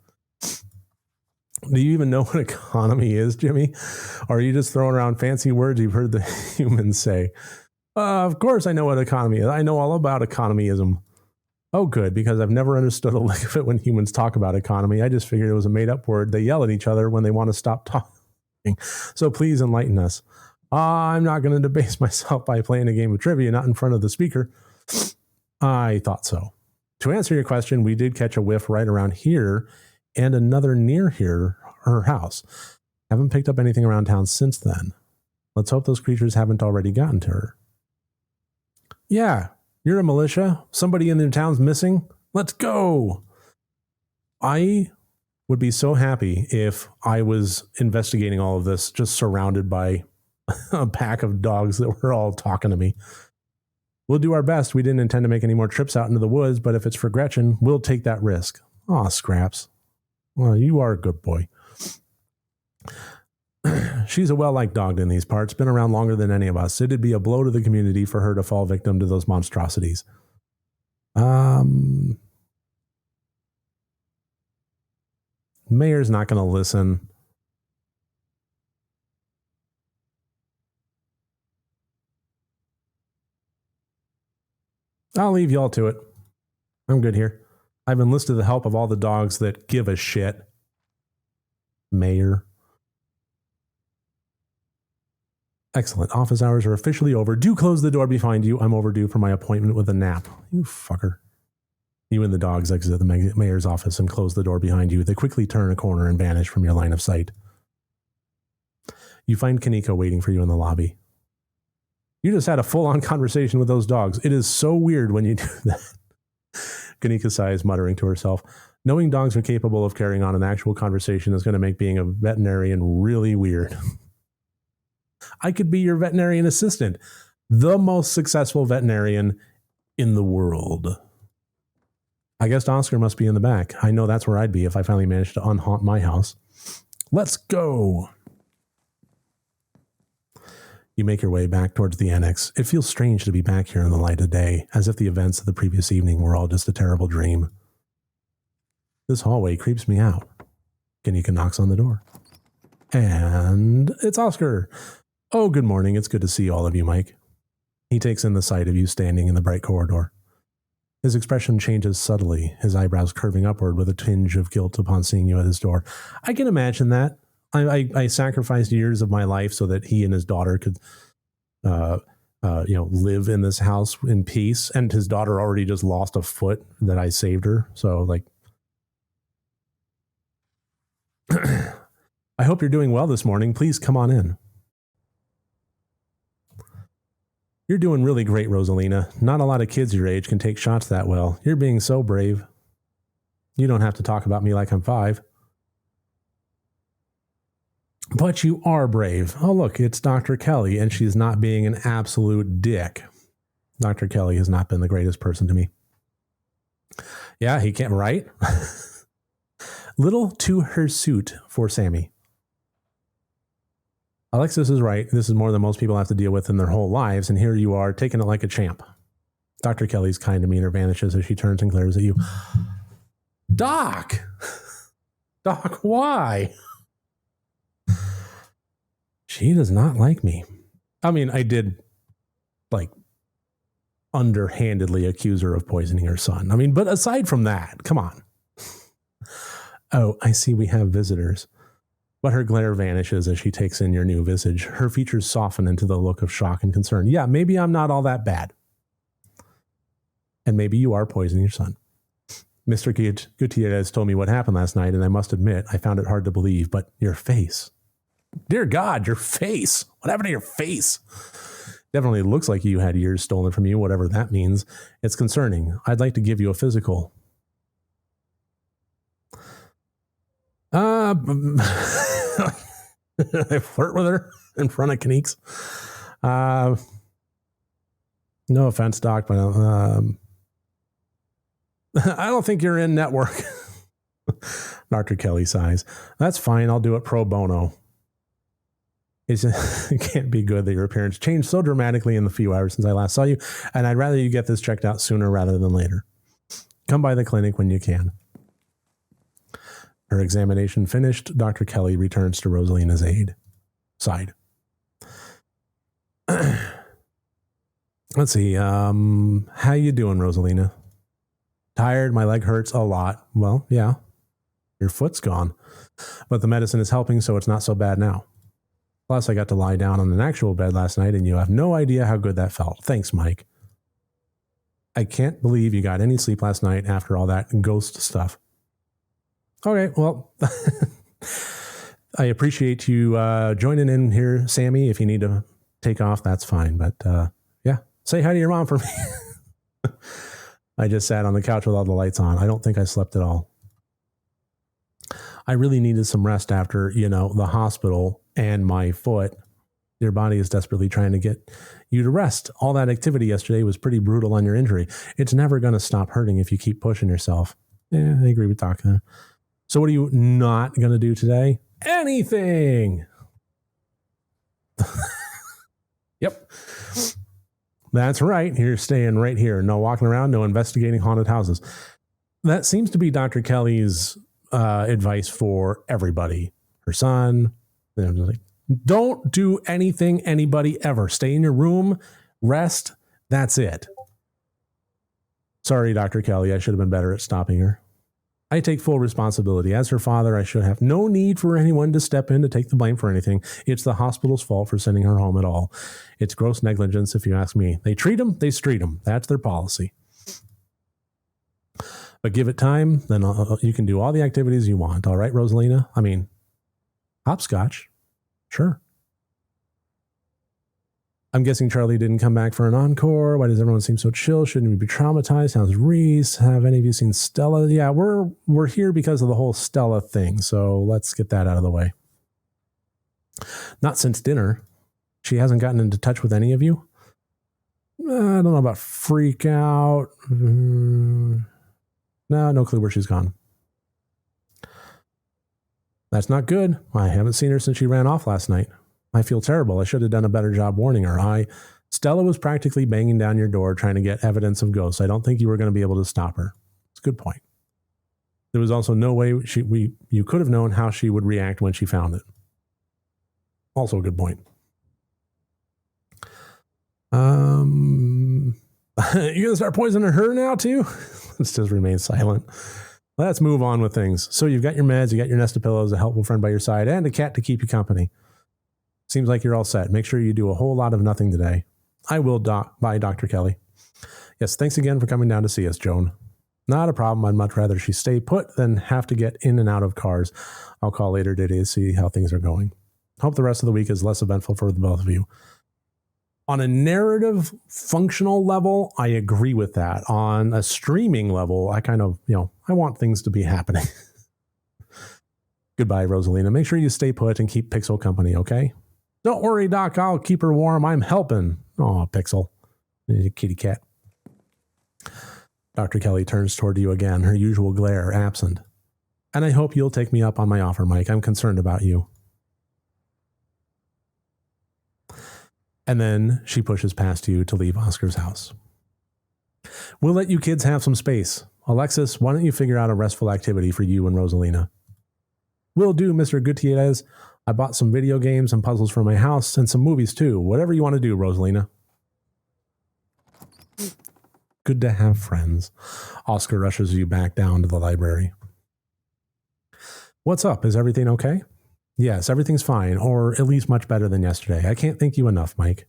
Do you even know what economy is, Jimmy? Or are you just throwing around fancy words you've heard the humans say? Of course I know what economy is. I know all about economyism. Oh, good, because I've never understood a lick of it when humans talk about economy. I just figured it was a made-up word. They yell at each other when they want to stop talking. So please enlighten us. I'm not going to debase myself by playing a game of trivia, not in front of the speaker. I thought so. To answer your question, we did catch a whiff right around here and another near here, her house. Haven't picked up anything around town since then. Let's hope those creatures haven't already gotten to her. Yeah, you're a militia. Somebody in the town's missing. Let's go. I would be so happy if I was investigating all of this, just surrounded by a pack of dogs that were all talking to me. We'll do our best. We didn't intend to make any more trips out into the woods, but if it's for Gretchen, we'll take that risk. Aw, Scraps. Well, you are a good boy. She's a well-liked dog in these parts, been around longer than any of us. It'd be a blow to the community for her to fall victim to those monstrosities. Mayor's not going to listen. I'll leave y'all to it. I'm good here. I've enlisted the help of all the dogs that give a shit. Mayor. Excellent. Office hours are officially over. Do close the door behind you. I'm overdue for my appointment with a nap. You fucker. You and the dogs exit the mayor's office and close the door behind you. They quickly turn a corner and vanish from your line of sight. You find Kaneko waiting for you in the lobby. You just had a full-on conversation with those dogs. It is so weird when you do that. Kaneko sighs, muttering to herself. Knowing dogs are capable of carrying on an actual conversation is going to make being a veterinarian really weird. I could be your veterinarian assistant. The most successful veterinarian in the world. I guess Oscar must be in the back. I know that's where I'd be if I finally managed to unhaunt my house. Let's go. You make your way back towards the annex. It feels strange to be back here in the light of day, as if the events of the previous evening were all just a terrible dream. This hallway creeps me out. Kaneko knocks on the door. And it's Oscar. Oh, good morning. It's good to see all of you, Mike. He takes in the sight of you standing in the bright corridor. His expression changes subtly, his eyebrows curving upward with a tinge of guilt upon seeing you at his door. I can imagine that. I sacrificed years of my life so that he and his daughter could, live in this house in peace. And his daughter already just lost a foot that I saved her. So, like, I hope you're doing well this morning. Please come on in. You're doing really great, Rosalina. Not a lot of kids your age can take shots that well. You're being so brave. You don't have to talk about me like I'm 5. But you are brave. Oh, look, it's Dr. Kelly, and she's not being an absolute dick. Dr. Kelly has not been the greatest person to me. Yeah, he can't, right? Little to hirsute for Sammy. Alexis is right. This is more than most people have to deal with in their whole lives, and here you are, taking it like a champ. Dr. Kelly's kind demeanor vanishes as she turns and glares at you. Doc! Doc, why? She does not like me. I mean, I did, underhandedly accuse her of poisoning her son. I mean, but aside from that, come on. Oh, I see we have visitors. But her glare vanishes as she takes in your new visage. Her features soften into the look of shock and concern. Yeah, maybe I'm not all that bad. And maybe you are poisoning your son. Mr. Gutierrez told me what happened last night, and I must admit, I found it hard to believe, but your face. Dear God, your face. What happened to your face? Definitely looks like you had ears stolen from you, whatever that means. It's concerning. I'd like to give you a physical. I flirt with her in front of Kaniques. No offense, Doc, but I don't think you're in network. Dr. Kelly sighs. That's fine. I'll do it pro bono. It can't be good that your appearance changed so dramatically in the few hours since I last saw you, and I'd rather you get this checked out sooner rather than later. Come by the clinic when you can. Her examination finished, Dr. Kelly returns to Rosalina's side. Let's see. How you doing, Rosalina? Tired. My leg hurts a lot. Well, yeah. Your foot's gone. But the medicine is helping, so it's not so bad now. Plus, I got to lie down on an actual bed last night, and you have no idea how good that felt. Thanks, Mike. I can't believe you got any sleep last night after all that ghost stuff. Okay, well, I appreciate you joining in here, Sammy. If you need to take off, that's fine. But yeah, say hi to your mom for me. I just sat on the couch with all the lights on. I don't think I slept at all. I really needed some rest after, the hospital and my foot. Your body is desperately trying to get you to rest. All that activity yesterday was pretty brutal on your injury. It's never going to stop hurting if you keep pushing yourself. Yeah, I agree with Doc. So what are you not going to do today? Anything. Yep. That's right. You're staying right here. No walking around, no investigating haunted houses. That seems to be Dr. Kelly's advice for everybody. Her son. Don't do anything, anybody, ever. Stay in your room, rest. That's it. Sorry, Dr. Kelly. I should have been better at stopping her. I take full responsibility. As her father, I should have no need for anyone to step in to take the blame for anything. It's the hospital's fault for sending her home at all. It's gross negligence, if you ask me. They treat them, they street them. That's their policy. But give it time, then you can do all the activities you want. All right, Rosalina? I mean, hopscotch. Sure. I'm guessing Charlie didn't come back for an encore. Why does everyone seem so chill? Shouldn't we be traumatized? How's Reese? Have any of you seen Stella? Yeah, we're here because of the whole Stella thing. So let's get that out of the way. Not since dinner. She hasn't gotten into touch with any of you? I don't know about freak out. No clue where she's gone. That's not good. I haven't seen her since she ran off last night. I feel terrible. I should have done a better job warning her. Stella was practically banging down your door trying to get evidence of ghosts. I don't think you were going to be able to stop her. It's a good point. There was also no way you could have known how she would react when she found it. Also a good point. You gonna start poisoning her now too? Let's just remain silent. Let's move on with things. So you've got your meds, you got your nest of pillows, a helpful friend by your side, and a cat to keep you company. Seems like you're all set. Make sure you do a whole lot of nothing today. I will, Bye, Dr. Kelly. Yes, thanks again for coming down to see us, Joan. Not a problem. I'd much rather she stay put than have to get in and out of cars. I'll call later today to see how things are going. Hope the rest of the week is less eventful for the both of you. On a narrative, functional level, I agree with that. On a streaming level, I kind of, I want things to be happening. Goodbye, Rosalina. Make sure you stay put and keep Pixel company, okay? Don't worry, Doc. I'll keep her warm. I'm helping. Oh, Pixel. Kitty cat. Dr. Kelly turns toward you again, her usual glare absent. And I hope you'll take me up on my offer, Mike. I'm concerned about you. And then she pushes past you to leave Oscar's house. We'll let you kids have some space. Alexis, why don't you figure out a restful activity for you and Rosalina? Will do, Mr. Gutierrez. I bought some video games and puzzles for my house and some movies too. Whatever you want to do, Rosalina. Good to have friends. Oscar rushes you back down to the library. What's up? Is everything okay? Yes, everything's fine, or at least much better than yesterday. I can't thank you enough, Mike.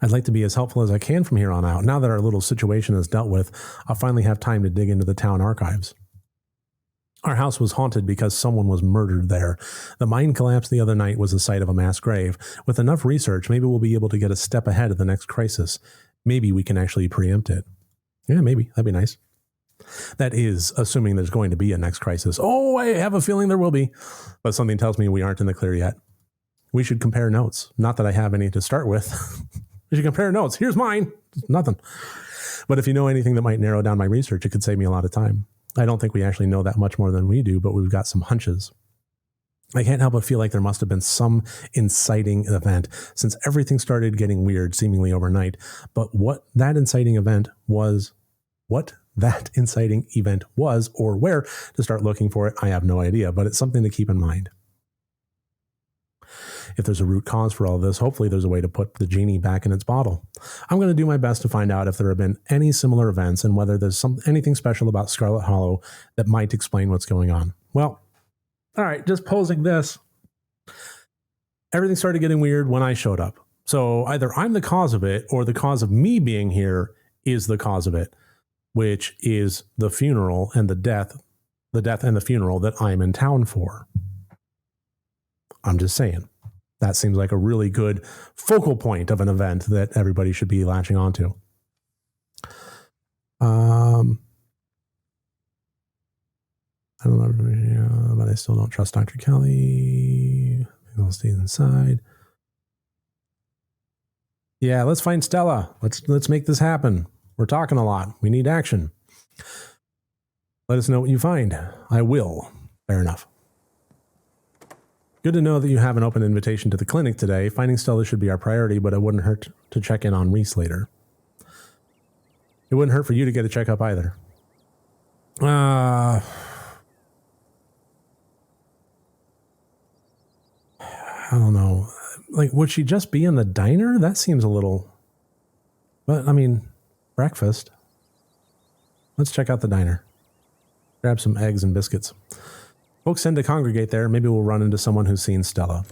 I'd like to be as helpful as I can from here on out. Now that our little situation is dealt with, I'll finally have time to dig into the town archives. Our house was haunted because someone was murdered there. The mine collapse the other night was the site of a mass grave. With enough research, maybe we'll be able to get a step ahead of the next crisis. Maybe we can actually preempt it. Yeah, maybe. That'd be nice. That is, assuming there's going to be a next crisis. Oh, I have a feeling there will be. But something tells me we aren't in the clear yet. We should compare notes. Not that I have any to start with. We should compare notes. Here's mine. Nothing. But if you know anything that might narrow down my research, it could save me a lot of time. I don't think we actually know that much more than we do, but we've got some hunches. I can't help but feel like there must have been some inciting event since everything started getting weird seemingly overnight. But what that inciting event was, or where to start looking for it, I have no idea, but it's something to keep in mind. If there's a root cause for all this, hopefully there's a way to put the genie back in its bottle. I'm going to do my best to find out if there have been any similar events and whether there's anything special about Scarlet Hollow that might explain what's going on. Well, all right, just posing this. Everything started getting weird when I showed up. So either I'm the cause of it or the cause of me being here is the cause of it, which is the funeral and the death and the funeral that I'm in town for. I'm just saying. That seems like a really good focal point of an event that everybody should be latching onto. I don't know, but I still don't trust Dr. Kelly. I'll stay inside. Yeah, let's find Stella. Let's make this happen. We're talking a lot. We need action. Let us know what you find. I will. Fair enough. Good to know that you have an open invitation to the clinic today. Finding Stella should be our priority, but it wouldn't hurt to check in on Reese later. It wouldn't hurt for you to get a checkup either. I don't know. Like, would she just be in the diner? That seems a little... But, I mean, breakfast. Let's check out the diner. Grab some eggs and biscuits. Folks tend to congregate there. Maybe we'll run into someone who's seen Stella.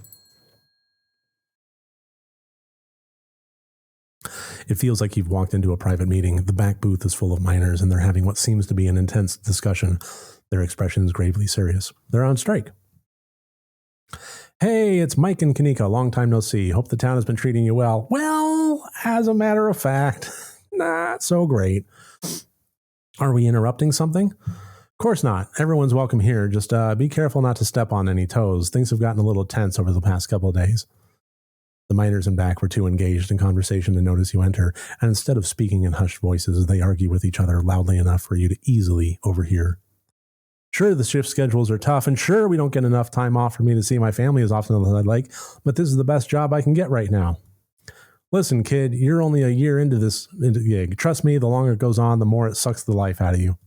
It feels like you've walked into a private meeting. The back booth is full of miners, and they're having what seems to be an intense discussion. Their expression is gravely serious. They're on strike. Hey, it's Mike and Kanika. Long time no see. Hope the town has been treating you well. Well, as a matter of fact, not so great. Are we interrupting something? Of course not. Everyone's welcome here. Just be careful not to step on any toes. Things have gotten a little tense over the past couple of days. The miners in back were too engaged in conversation to notice you enter, and instead of speaking in hushed voices, they argue with each other loudly enough for you to easily overhear. Sure, the shift schedules are tough, and sure, we don't get enough time off for me to see my family as often as I'd like, but this is the best job I can get right now. Listen, kid, you're only a year into the gig. Trust me, the longer it goes on, the more it sucks the life out of you.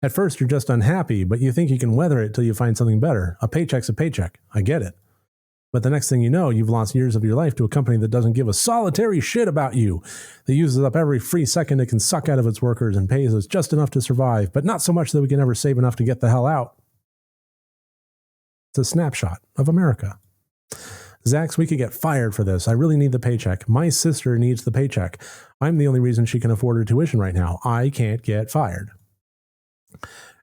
At first, you're just unhappy, but you think you can weather it till you find something better. A paycheck's a paycheck. I get it. But the next thing you know, you've lost years of your life to a company that doesn't give a solitary shit about you, that uses up every free second it can suck out of its workers and pays us just enough to survive, but not so much that we can ever save enough to get the hell out. It's a snapshot of America. Zax, we could get fired for this. I really need the paycheck. My sister needs the paycheck. I'm the only reason she can afford her tuition right now. I can't get fired.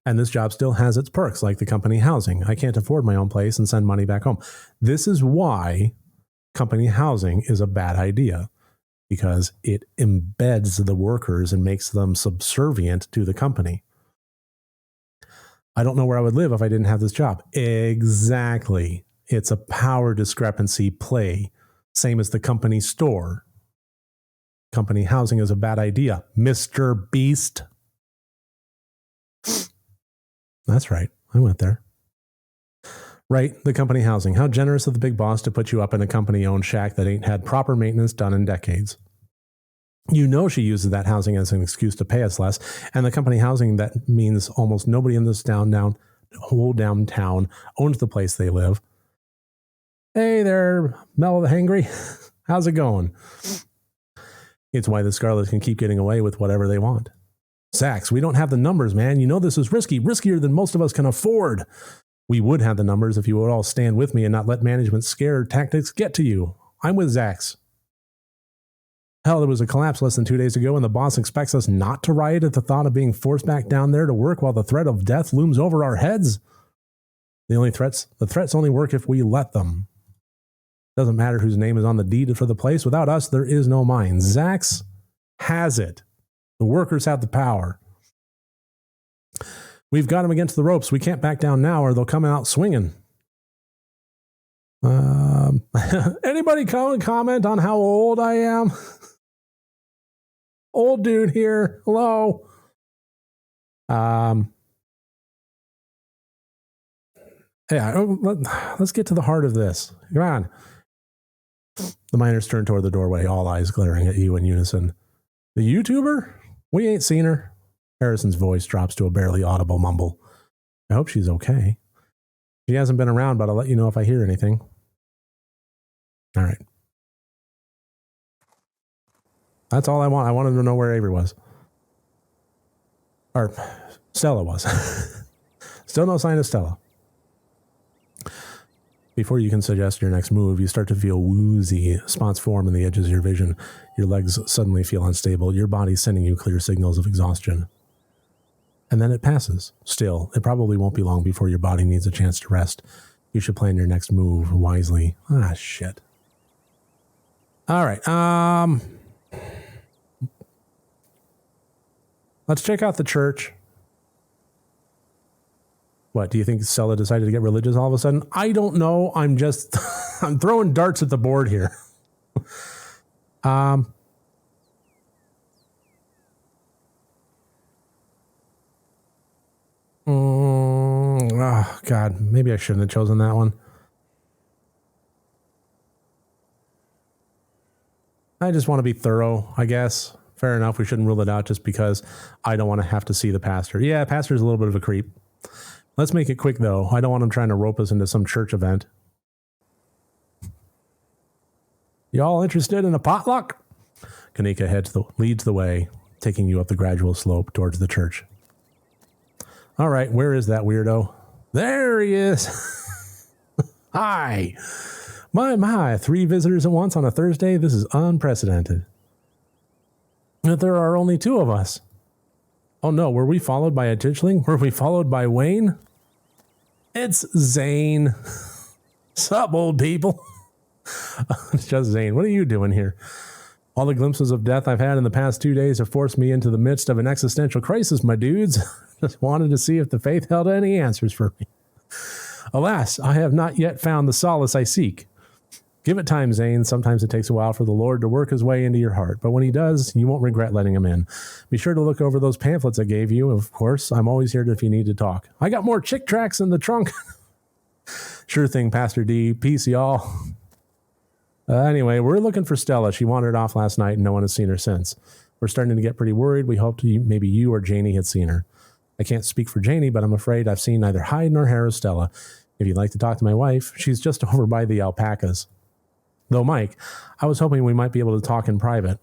And this job still has its perks, like the company housing. I can't afford my own place and send money back home. This is why company housing is a bad idea, because it embeds the workers and makes them subservient to the company. I don't know where I would live if I didn't have this job. Exactly. It's a power discrepancy play, same as the company store. Company housing is a bad idea, Mr. Beast. That's right. I went there. Right, the company housing. How generous of the big boss to put you up in a company-owned shack that ain't had proper maintenance done in decades. You know she uses that housing as an excuse to pay us less, and the company housing, that means almost nobody in this whole downtown owns the place they live. Hey there, Mel the Hangry. How's it going? It's why the Scarlet can keep getting away with whatever they want. Zax, we don't have the numbers, man. You know this is risky, riskier than most of us can afford. We would have the numbers if you would all stand with me and not let management's scare tactics get to you. I'm with Zax. Hell, there was a collapse less than 2 days ago, and the boss expects us not to riot at the thought of being forced back down there to work while the threat of death looms over our heads. The threats only work if we let them. Doesn't matter whose name is on the deed for the place. Without us, there is no mine. Zax has it. The workers have the power. We've got them against the ropes. We can't back down now or they'll come out swinging. Anybody comment on how old I am? Old dude here. Hello. Yeah, let's get to the heart of this. Come on. The miners turn toward the doorway, all eyes glaring at you in unison. The YouTuber? We ain't seen her. Harrison's voice drops to a barely audible mumble. I hope she's okay. She hasn't been around, but I'll let you know if I hear anything. All right. That's all I want. I wanted to know where Avery was. Or Stella was. Still no sign of Stella. Before you can suggest your next move, you start to feel woozy. Spots form in the edges of your vision. Your legs suddenly feel unstable. Your body's sending you clear signals of exhaustion. And then it passes. Still, it probably won't be long before your body needs a chance to rest. You should plan your next move wisely. Ah, shit. All right. Let's check out the church. What, do you think Stella decided to get religious all of a sudden? I don't know. I'm just, I'm throwing darts at the board here. Oh, God. Maybe I shouldn't have chosen that one. I just want to be thorough, I guess. Fair enough. We shouldn't rule it out just because I don't want to have to see the pastor. Yeah, pastor's a little bit of a creep. Let's make it quick, though. I don't want him trying to rope us into some church event. Y'all interested in a potluck? Kanika leads the way, taking you up the gradual slope towards the church. All right, where is that weirdo? There he is. Hi. My, 3 visitors at once on a Thursday? This is unprecedented. But there are only 2 of us. Oh no, were we followed by a tiefling? Were we followed by Wayne? It's Zane. Sup, old people? It's just Zane. What are you doing here? All the glimpses of death I've had in the past 2 days have forced me into the midst of an existential crisis, my dudes. Just wanted to see if the faith held any answers for me. Alas, I have not yet found the solace I seek. Give it time, Zane. Sometimes it takes a while for the Lord to work his way into your heart, but when he does, you won't regret letting him in. Be sure to look over those pamphlets I gave you. Of course, I'm always here if you need to talk. I got more chick tracks in the trunk. Sure thing, Pastor D. Peace, y'all. Anyway, we're looking for Stella. She wandered off last night and no one has seen her since. We're starting to get pretty worried. We hoped maybe you or Janie had seen her. I can't speak for Janie, but I'm afraid I've seen neither hide nor hair of Stella. If you'd like to talk to my wife, she's just over by the alpacas. Though, Mike, I was hoping we might be able to talk in private.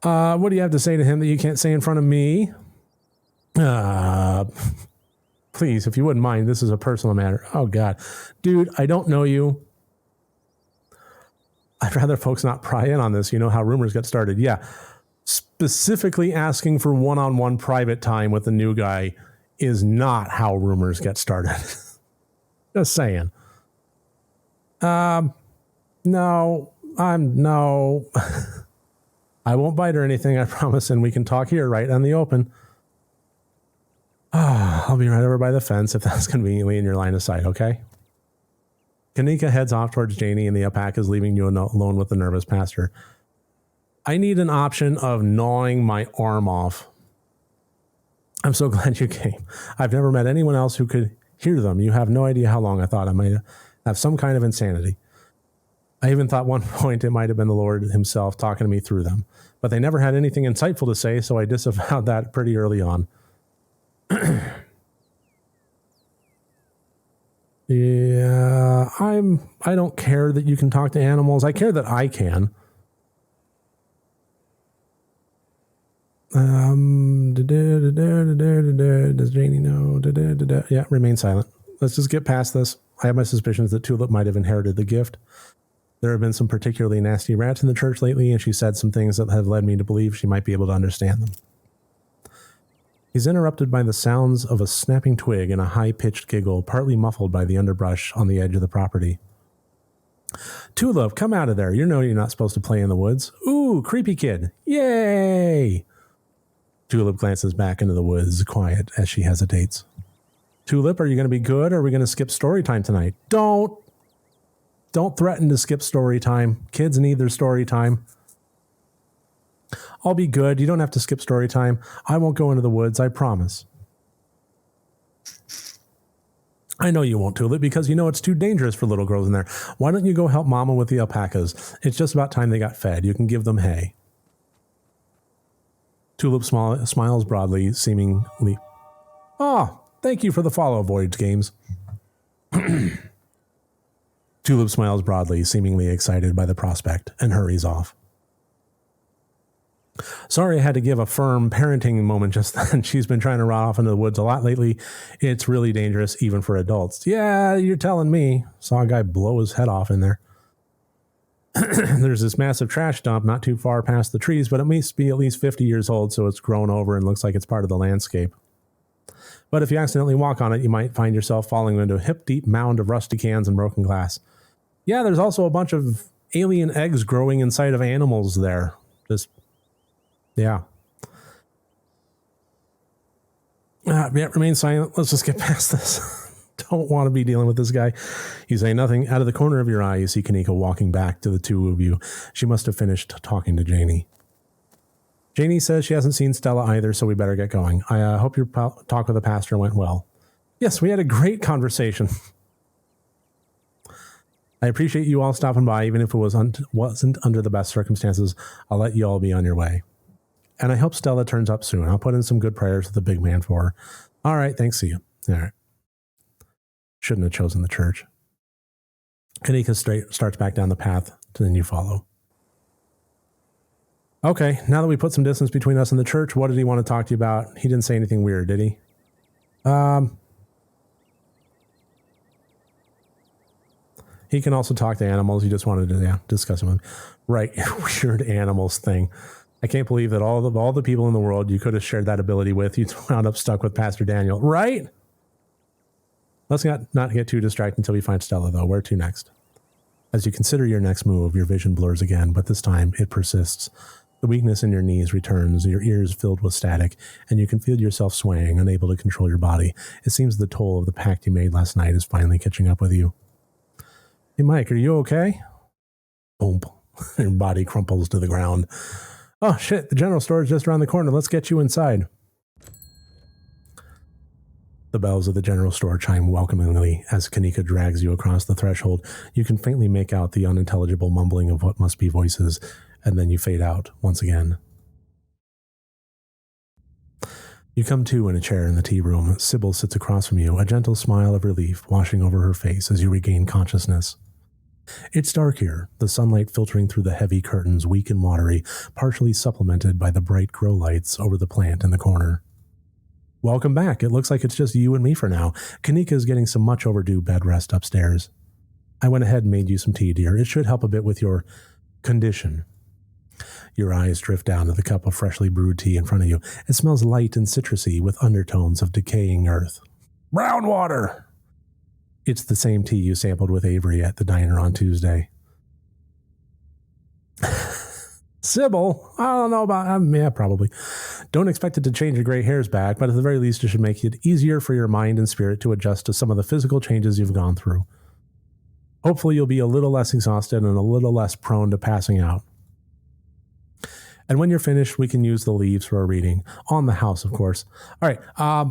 What do you have to say to him that you can't say in front of me? Please, if you wouldn't mind, this is a personal matter. Oh, God. Dude, I don't know you. I'd rather folks not pry in on this. You know how rumors get started. Yeah. Specifically asking for one-on-one private time with the new guy is not how rumors get started. Just saying. No. I won't bite or anything, I promise, and we can talk here right on the open. I'll be right over by the fence if that's conveniently in your line of sight, okay? Kanika heads off towards Janie, and the alpacas leaving you alone with the nervous pastor. I need an option of gnawing my arm off. I'm so glad you came. I've never met anyone else who could hear them. You have no idea how long I thought I might have some kind of insanity. I even thought one point it might have been the Lord himself talking to me through them. But they never had anything insightful to say, so I disavowed that pretty early on. Yeah, I don't care that you can talk to animals. I care that I can. Does Janie know? Yeah, remain silent. Let's just get past this. I have my suspicions that Tulip might have inherited the gift. There have been some particularly nasty rats in the church lately, and she said some things that have led me to believe she might be able to understand them. He's interrupted by the sounds of a snapping twig and a high-pitched giggle, partly muffled by the underbrush on the edge of the property. Tulip, come out of there. You know you're not supposed to play in the woods. Ooh, creepy kid. Yay! Tulip glances back into the woods, quiet as she hesitates. Tulip, are you going to be good, or are we going to skip story time tonight? Don't threaten to skip story time. Kids need their story time. I'll be good. You don't have to skip story time. I won't go into the woods, I promise. I know you won't, Tulip, because you know it's too dangerous for little girls in there. Why don't you go help Mama with the alpacas? It's just about time they got fed. You can give them hay. Tulip smiles broadly, seemingly... Oh, thank you for the follow, Voyage Games. Tulip smiles broadly, seemingly excited by the prospect, and hurries off. Sorry I had to give a firm parenting moment just then. She's been trying to run off into the woods a lot lately. It's really dangerous, even for adults. Yeah, you're telling me. Saw a guy blow his head off in there. There's this massive trash dump not too far past the trees, but it must be at least 50 years old, so it's grown over and looks like it's part of the landscape. But if you accidentally walk on it, you might find yourself falling into a hip-deep mound of rusty cans and broken glass. Yeah, there's also a bunch of alien eggs growing inside of animals there. Yeah, remain silent. Let's just get past this. Don't want to be dealing with this guy. You say nothing. Out of the corner of your eye, you see Kanika walking back to the two of you. She must have finished talking to Janie. Janie says she hasn't seen Stella either, so we better get going. I hope your talk with the pastor went well. Yes, we had a great conversation. I appreciate you all stopping by, even if it wasn't under the best circumstances. I'll let you all be on your way. And I hope Stella turns up soon. I'll put in some good prayers to the big man for her. All right, thanks, see you. All right. Shouldn't have chosen the church. Kanika starts back down the path, and then you follow. Okay, now that we put some distance between us and the church, what did he want to talk to you about? He didn't say anything weird, did he? He can also talk to animals. He just wanted to discuss them. Right, weird animals thing. I can't believe that all the people in the world you could have shared that ability with, you wound up stuck with Pastor Daniel. Right? Let's not get too distracted until we find Stella, though. Where to next? As you consider your next move, your vision blurs again, but this time it persists. The weakness in your knees returns, your ears filled with static, and you can feel yourself swaying, unable to control your body. It seems the toll of the pact you made last night is finally catching up with you. Hey, Mike, are you okay? Boom. Your body crumples to the ground. Oh, shit, the general store is just around the corner. Let's get you inside. The bells of the general store chime welcomingly as Kanika drags you across the threshold. You can faintly make out the unintelligible mumbling of what must be voices, and then you fade out once again. You come to in a chair in the tea room. Sybil sits across from you, a gentle smile of relief washing over her face as you regain consciousness. It's dark here, the sunlight filtering through the heavy curtains, weak and watery, partially supplemented by the bright grow lights over the plant in the corner. Welcome back. It looks like it's just you and me for now. Kanika is getting some much overdue bed rest upstairs. I went ahead and made you some tea, dear. It should help a bit with your condition. Your eyes drift down to the cup of freshly brewed tea in front of you. It smells light and citrusy with undertones of decaying earth. Brown water! It's the same tea you sampled with Avery at the diner on Tuesday. Sybil, I don't know about... yeah, probably. Don't expect it to change your gray hairs back, but at the very least it should make it easier for your mind and spirit to adjust to some of the physical changes you've gone through. Hopefully you'll be a little less exhausted and a little less prone to passing out. And when you're finished, we can use the leaves for a reading. On the house, of course. All right,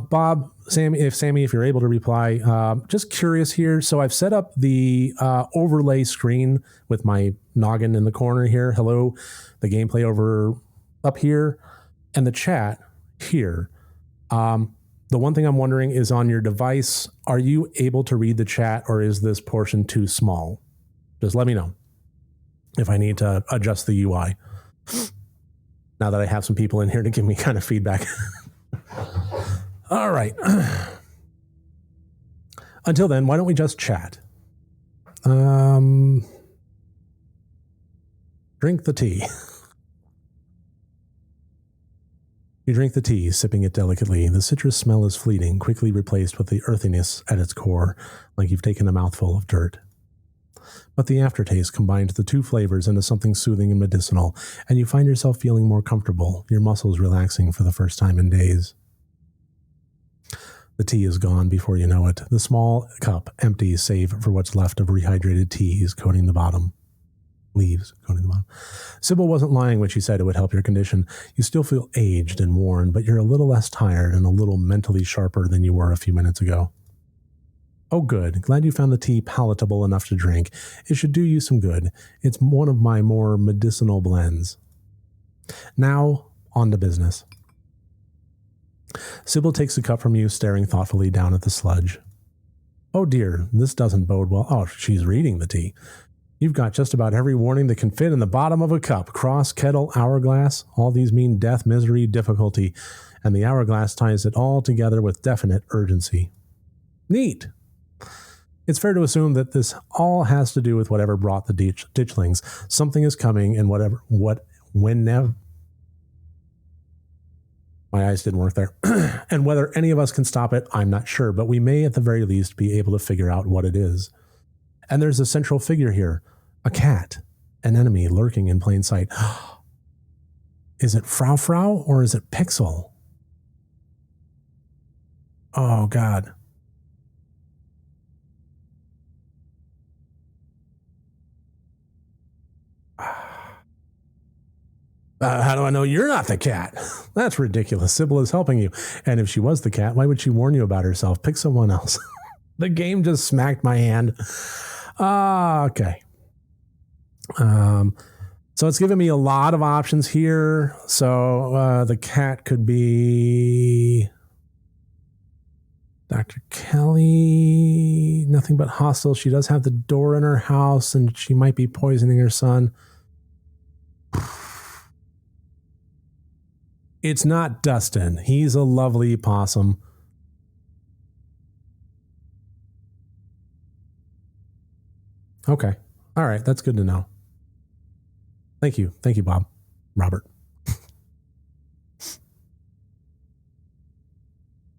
Bob, Sammy, if you're able to reply, just curious here. So I've set up the overlay screen with my noggin in the corner here. Hello, the gameplay over up here, and the chat here. The one thing I'm wondering is on your device, are you able to read the chat, or is this portion too small? Just let me know if I need to adjust the UI. Now that I have some people in here to give me kind of feedback. All right. Until then, why don't we just chat? Drink the tea. You drink the tea, sipping it delicately. The citrus smell is fleeting, quickly replaced with the earthiness at its core, like you've taken a mouthful of dirt. But the aftertaste combines the two flavors into something soothing and medicinal, and you find yourself feeling more comfortable, your muscles relaxing for the first time in days. The tea is gone before you know it. The small cup empty save for what's left of rehydrated teas coating the bottom. Leaves coating the bottom. Sybil wasn't lying when she said it would help your condition. You still feel aged and worn, but you're a little less tired and a little mentally sharper than you were a few minutes ago. Oh, good. Glad you found the tea palatable enough to drink. It should do you some good. It's one of my more medicinal blends. Now, on to business. Sybil takes the cup from you, staring thoughtfully down at the sludge. Oh dear, this doesn't bode well. Oh, she's reading the tea. You've got just about every warning that can fit in the bottom of a cup. Cross, kettle, hourglass. All these mean death, misery, difficulty. And the hourglass ties it all together with definite urgency. Neat. It's fair to assume that this all has to do with whatever brought the ditchlings. Something is coming, and whenever. My eyes didn't work there. And whether any of us can stop it, I'm not sure, but we may at the very least be able to figure out what it is. And there's a central figure here, a cat, an enemy lurking in plain sight. Is it Frau or is it Pixel? Oh, God. How do I know you're not the cat? That's ridiculous. Sybil is helping you. And if she was the cat, why would she warn you about herself? Pick someone else. The game just smacked my hand. Okay. So it's given me a lot of options here. So the cat could be Dr. Kelly. Nothing but hostile. She does have the door in her house, and she might be poisoning her son. It's not Dustin. He's a lovely possum. Okay. All right. That's good to know. Thank you. Thank you, Bob. Robert.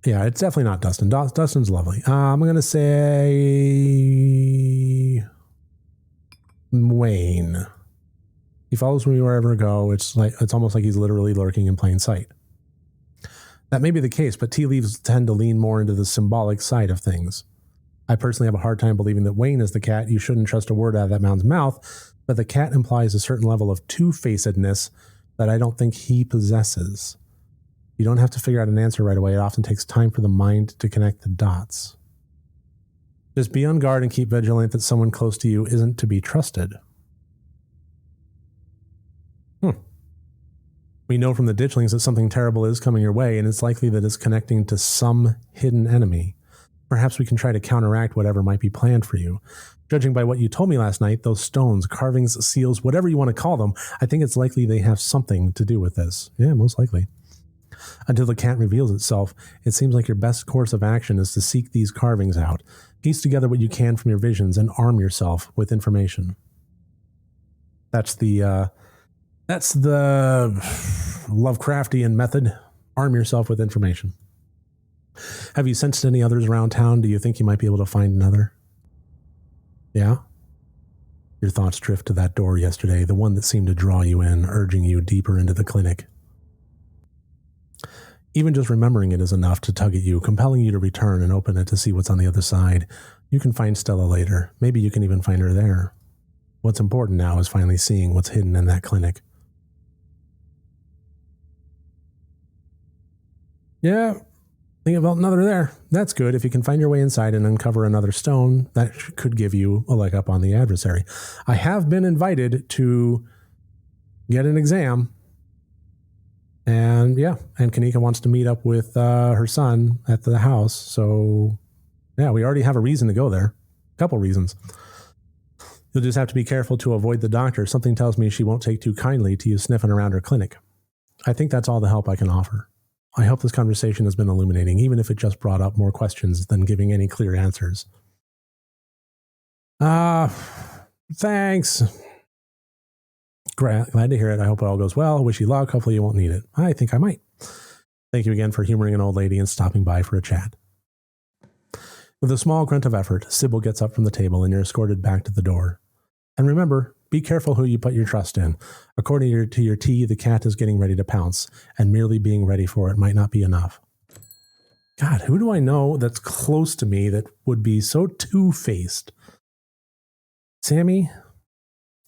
Yeah, it's definitely not Dustin. Dustin's lovely. I'm going to say Wayne. He follows me wherever I go. It's almost like he's literally lurking in plain sight. That may be the case, but tea leaves tend to lean more into the symbolic side of things. I personally have a hard time believing that Wayne is the cat. You shouldn't trust a word out of that man's mouth, but the cat implies a certain level of two-facedness that I don't think he possesses. You don't have to figure out an answer right away. It often takes time for the mind to connect the dots. Just be on guard and keep vigilant that someone close to you isn't to be trusted. We know from the ditchlings that something terrible is coming your way, and it's likely that it's connecting to some hidden enemy. Perhaps we can try to counteract whatever might be planned for you. Judging by what you told me last night, those stones, carvings, seals, whatever you want to call them, I think it's likely they have something to do with this. Yeah, most likely. Until the cat reveals itself, it seems like your best course of action is to seek these carvings out. Piece together what you can from your visions and arm yourself with information. That's the Lovecraftian method. Arm yourself with information. Have you sensed any others around town? Do you think you might be able to find another? Yeah? Your thoughts drift to that door yesterday, the one that seemed to draw you in, urging you deeper into the clinic. Even just remembering it is enough to tug at you, compelling you to return and open it to see what's on the other side. You can find Stella later. Maybe you can even find her there. What's important now is finally seeing what's hidden in that clinic. Yeah, think about another there. That's good. If you can find your way inside and uncover another stone, that could give you a leg up on the adversary. I have been invited to get an exam. And yeah, and Kanika wants to meet up with her son at the house. So yeah, we already have a reason to go there. A couple reasons. You'll just have to be careful to avoid the doctor. Something tells me she won't take too kindly to you sniffing around her clinic. I think that's all the help I can offer. I hope this conversation has been illuminating, even if it just brought up more questions than giving any clear answers. Thanks. Glad to hear it. I hope it all goes well. Wish you luck. Hopefully you won't need it. I think I might. Thank you again for humoring an old lady and stopping by for a chat. With a small grunt of effort, Sybil gets up from the table and you're escorted back to the door. And remember, be careful who you put your trust in. According to your tea, the cat is getting ready to pounce, and merely being ready for it might not be enough. God, who do I know that's close to me that would be so two-faced? Sammy,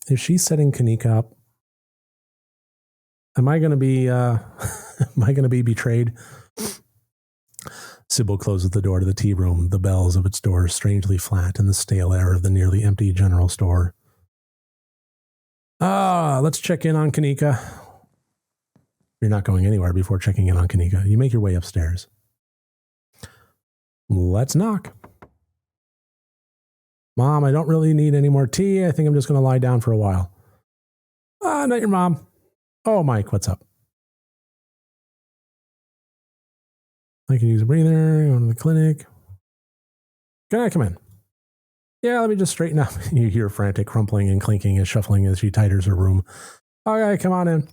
if she's setting Kanika up, am I going to be betrayed? Sybil closes the door to the tea room, the bells of its doors strangely flat in the stale air of the nearly empty general store. Let's check in on Kanika. You're not going anywhere before checking in on Kanika. You make your way upstairs. Let's knock. Mom, I don't really need any more tea. I think I'm just going to lie down for a while. Not your mom. Oh, Mike, what's up? I can use a breather, go to the clinic. Can I come in? Yeah, let me just straighten up. You hear frantic crumpling and clinking and shuffling as she tighters her room. Okay, come on in.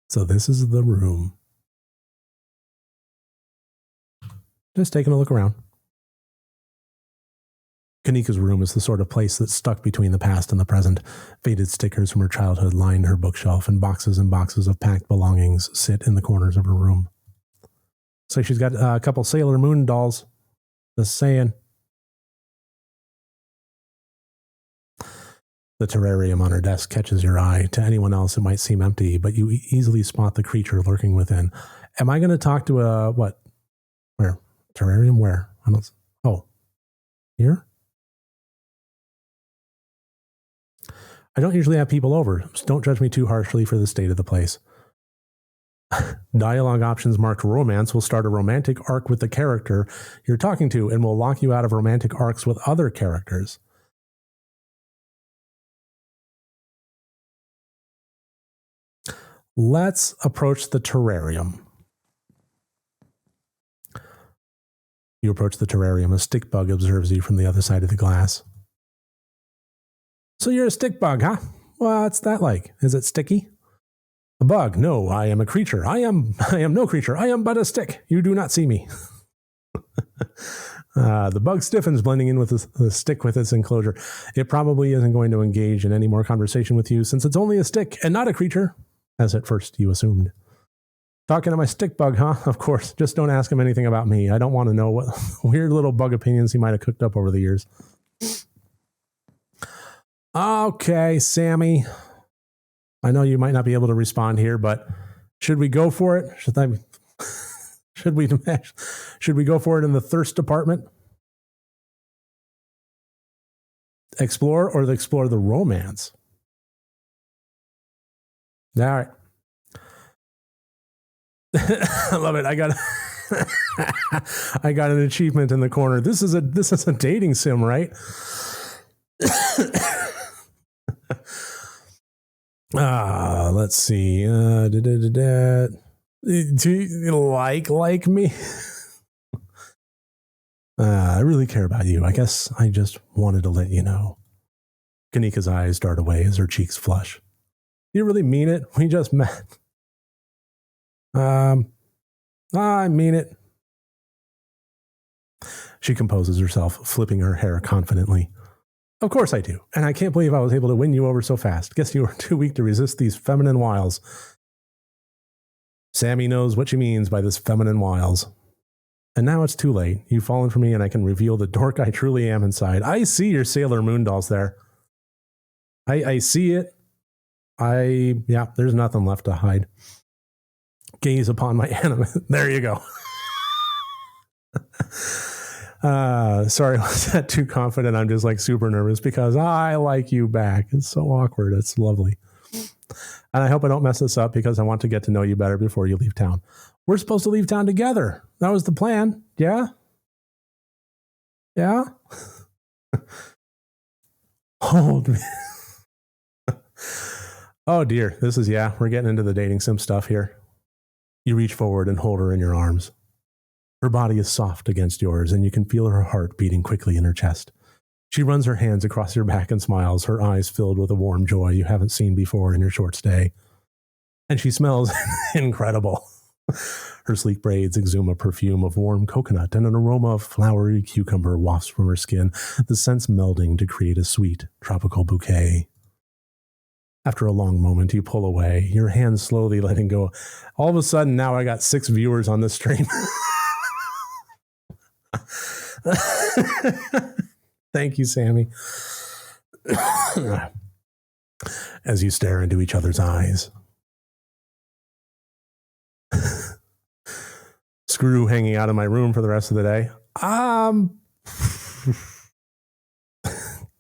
So this is the room. Just taking a look around. Kanika's room is the sort of place that's stuck between the past and the present. Faded stickers from her childhood line her bookshelf, and boxes of packed belongings sit in the corners of her room. So she's got a couple Sailor Moon dolls. Just saying. The terrarium on her desk catches your eye. To anyone else, it might seem empty, but you easily spot the creature lurking within. Am I going to talk to a, what? Where? Terrarium? Where? Here? I don't usually have people over, so don't judge me too harshly for the state of the place. Dialogue options marked romance will start a romantic arc with the character you're talking to and will lock you out of romantic arcs with other characters. Let's approach the terrarium. You approach the terrarium. A stick bug observes you from the other side of the glass. So you're a stick bug, huh? What's that like? Is it sticky? A bug? No, I am a creature. I am no creature. I am but a stick. You do not see me. The bug stiffens, blending in with the stick with its enclosure. It probably isn't going to engage in any more conversation with you since it's only a stick and not a creature, as at first you assumed. Talking to my stick bug, huh? Of course. Just don't ask him anything about me. I don't want to know what weird little bug opinions he might have cooked up over the years. Okay, Sammy. I know you might not be able to respond here, but should we go for it? Should we go for it in the thirst department? Explore the romance? All right. I love it. I got an achievement in the corner. This is a dating sim, right? Let's see. Do you like me? I really care about you. I guess I just wanted to let you know. Kanika's eyes dart away as her cheeks flush. You really mean it? We just met. I mean it. She composes herself, flipping her hair confidently. Of course I do, and I can't believe I was able to win you over so fast. Guess you were too weak to resist these feminine wiles. Sammy knows what she means by this feminine wiles. And now it's too late. You've fallen for me, and I can reveal the dork I truly am inside. I see your Sailor Moon dolls there. I see it. There's nothing left to hide. Gaze upon my anime. There you go. Sorry, was that too confident? I'm just like super nervous because I like you back. It's so awkward. It's lovely. And I hope I don't mess this up because I want to get to know you better before you leave town. We're supposed to leave town together. That was the plan. Yeah? Yeah? Hold me. Oh dear. We're getting into the dating sim stuff here. You reach forward and hold her in your arms. Her body is soft against yours, and you can feel her heart beating quickly in her chest. She runs her hands across your back and smiles, her eyes filled with a warm joy you haven't seen before in your short stay. And she smells incredible. Her sleek braids exhume a perfume of warm coconut, and an aroma of flowery cucumber wafts from her skin, the scents melding to create a sweet, tropical bouquet. After a long moment, you pull away, your hands slowly letting go. All of a sudden, now I got 6 viewers on this stream. Thank you, Sammy. As you stare into each other's eyes. Screw hanging out in my room for the rest of the day.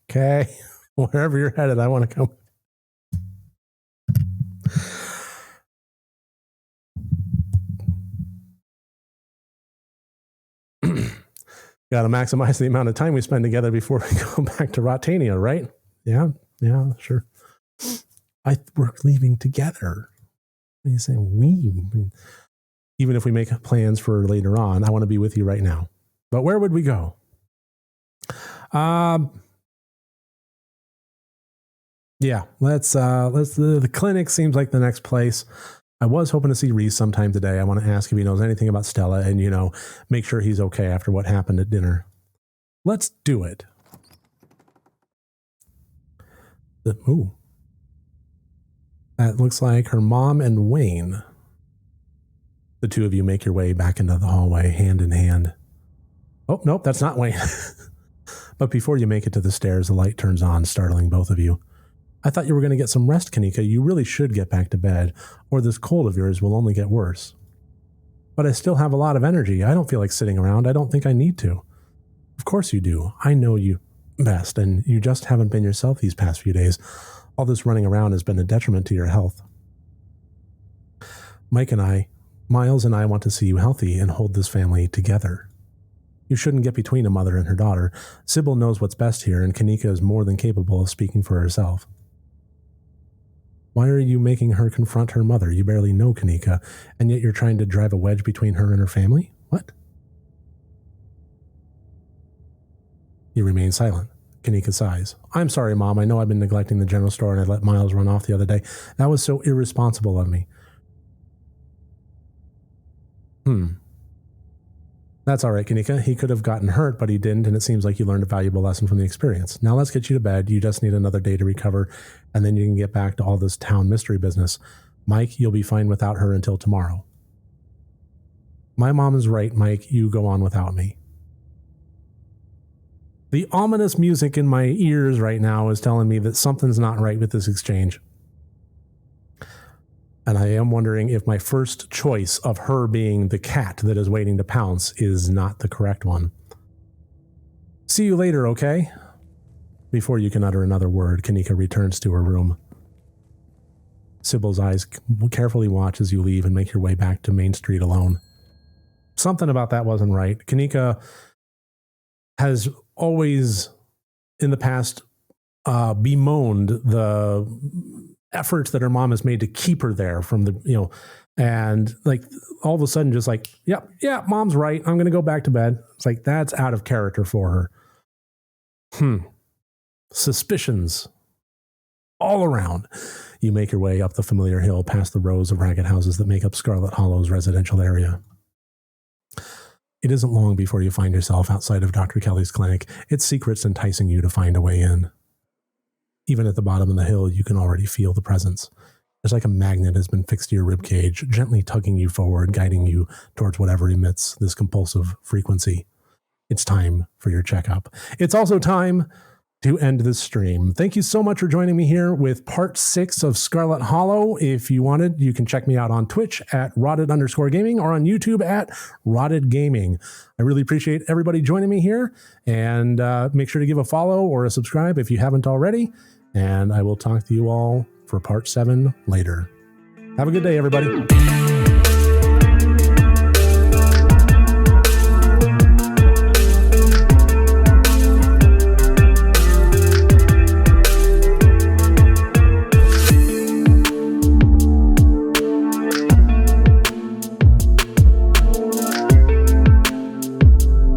Okay. Wherever you're headed, I want to come. Got to maximize the amount of time we spend together before we go back to Rotania, right? Yeah, sure. We're leaving together. What are you saying? We? Even if we make plans for later on, I want to be with you right now. But where would we go? Yeah, let's the clinic seems like the next place. I was hoping to see Reese sometime today. I want to ask if he knows anything about Stella and, make sure he's okay after what happened at dinner. Let's do it. Ooh. That looks like her mom and Wayne. The two of you make your way back into the hallway, hand in hand. Oh, nope, that's not Wayne. But before you make it to the stairs, the light turns on, startling both of you. I thought you were going to get some rest, Kanika. You really should get back to bed, or this cold of yours will only get worse. But I still have a lot of energy. I don't feel like sitting around. I don't think I need to. Of course you do. I know you best, and you just haven't been yourself these past few days. All this running around has been a detriment to your health. Miles and I want to see you healthy and hold this family together. You shouldn't get between a mother and her daughter. Sybil knows what's best here, and Kanika is more than capable of speaking for herself. Why are you making her confront her mother? You barely know Kanika, and yet you're trying to drive a wedge between her and her family? What? You remain silent. Kanika sighs. I'm sorry, Mom. I know I've been neglecting the general store and I let Miles run off the other day. That was so irresponsible of me. That's all right, Kanika. He could have gotten hurt, but he didn't, and it seems like you learned a valuable lesson from the experience. Now let's get you to bed. You just need another day to recover, and then you can get back to all this town mystery business. Mike, you'll be fine without her until tomorrow. My mom is right, Mike. You go on without me. The ominous music in my ears right now is telling me that something's not right with this exchange. And I am wondering if my first choice of her being the cat that is waiting to pounce is not the correct one. See you later, okay? Before you can utter another word, Kanika returns to her room. Sybil's eyes carefully watch as you leave and make your way back to Main Street alone. Something about that wasn't right. Kanika has always, in the past, bemoaned the efforts that her mom has made to keep her there from the, and like all of a sudden just like, yeah, Mom's right. I'm going to go back to bed. It's like, that's out of character for her. Suspicions all around. You make your way up the familiar hill past the rows of ragged houses that make up Scarlet Hollow's residential area. It isn't long before you find yourself outside of Dr. Kelly's clinic, its secrets enticing you to find a way in. Even at the bottom of the hill, you can already feel the presence. There's like a magnet has been fixed to your ribcage, gently tugging you forward, guiding you towards whatever emits this compulsive frequency. It's time for your checkup. It's also time to end this stream. Thank you so much for joining me here with part 6 of Scarlet Hollow. If you wanted, you can check me out on Twitch at rotted_gaming or on YouTube at rotted gaming. I really appreciate everybody joining me here, and make sure to give a follow or a subscribe if you haven't already. And I will talk to you all for part 7 later. Have a good day, everybody.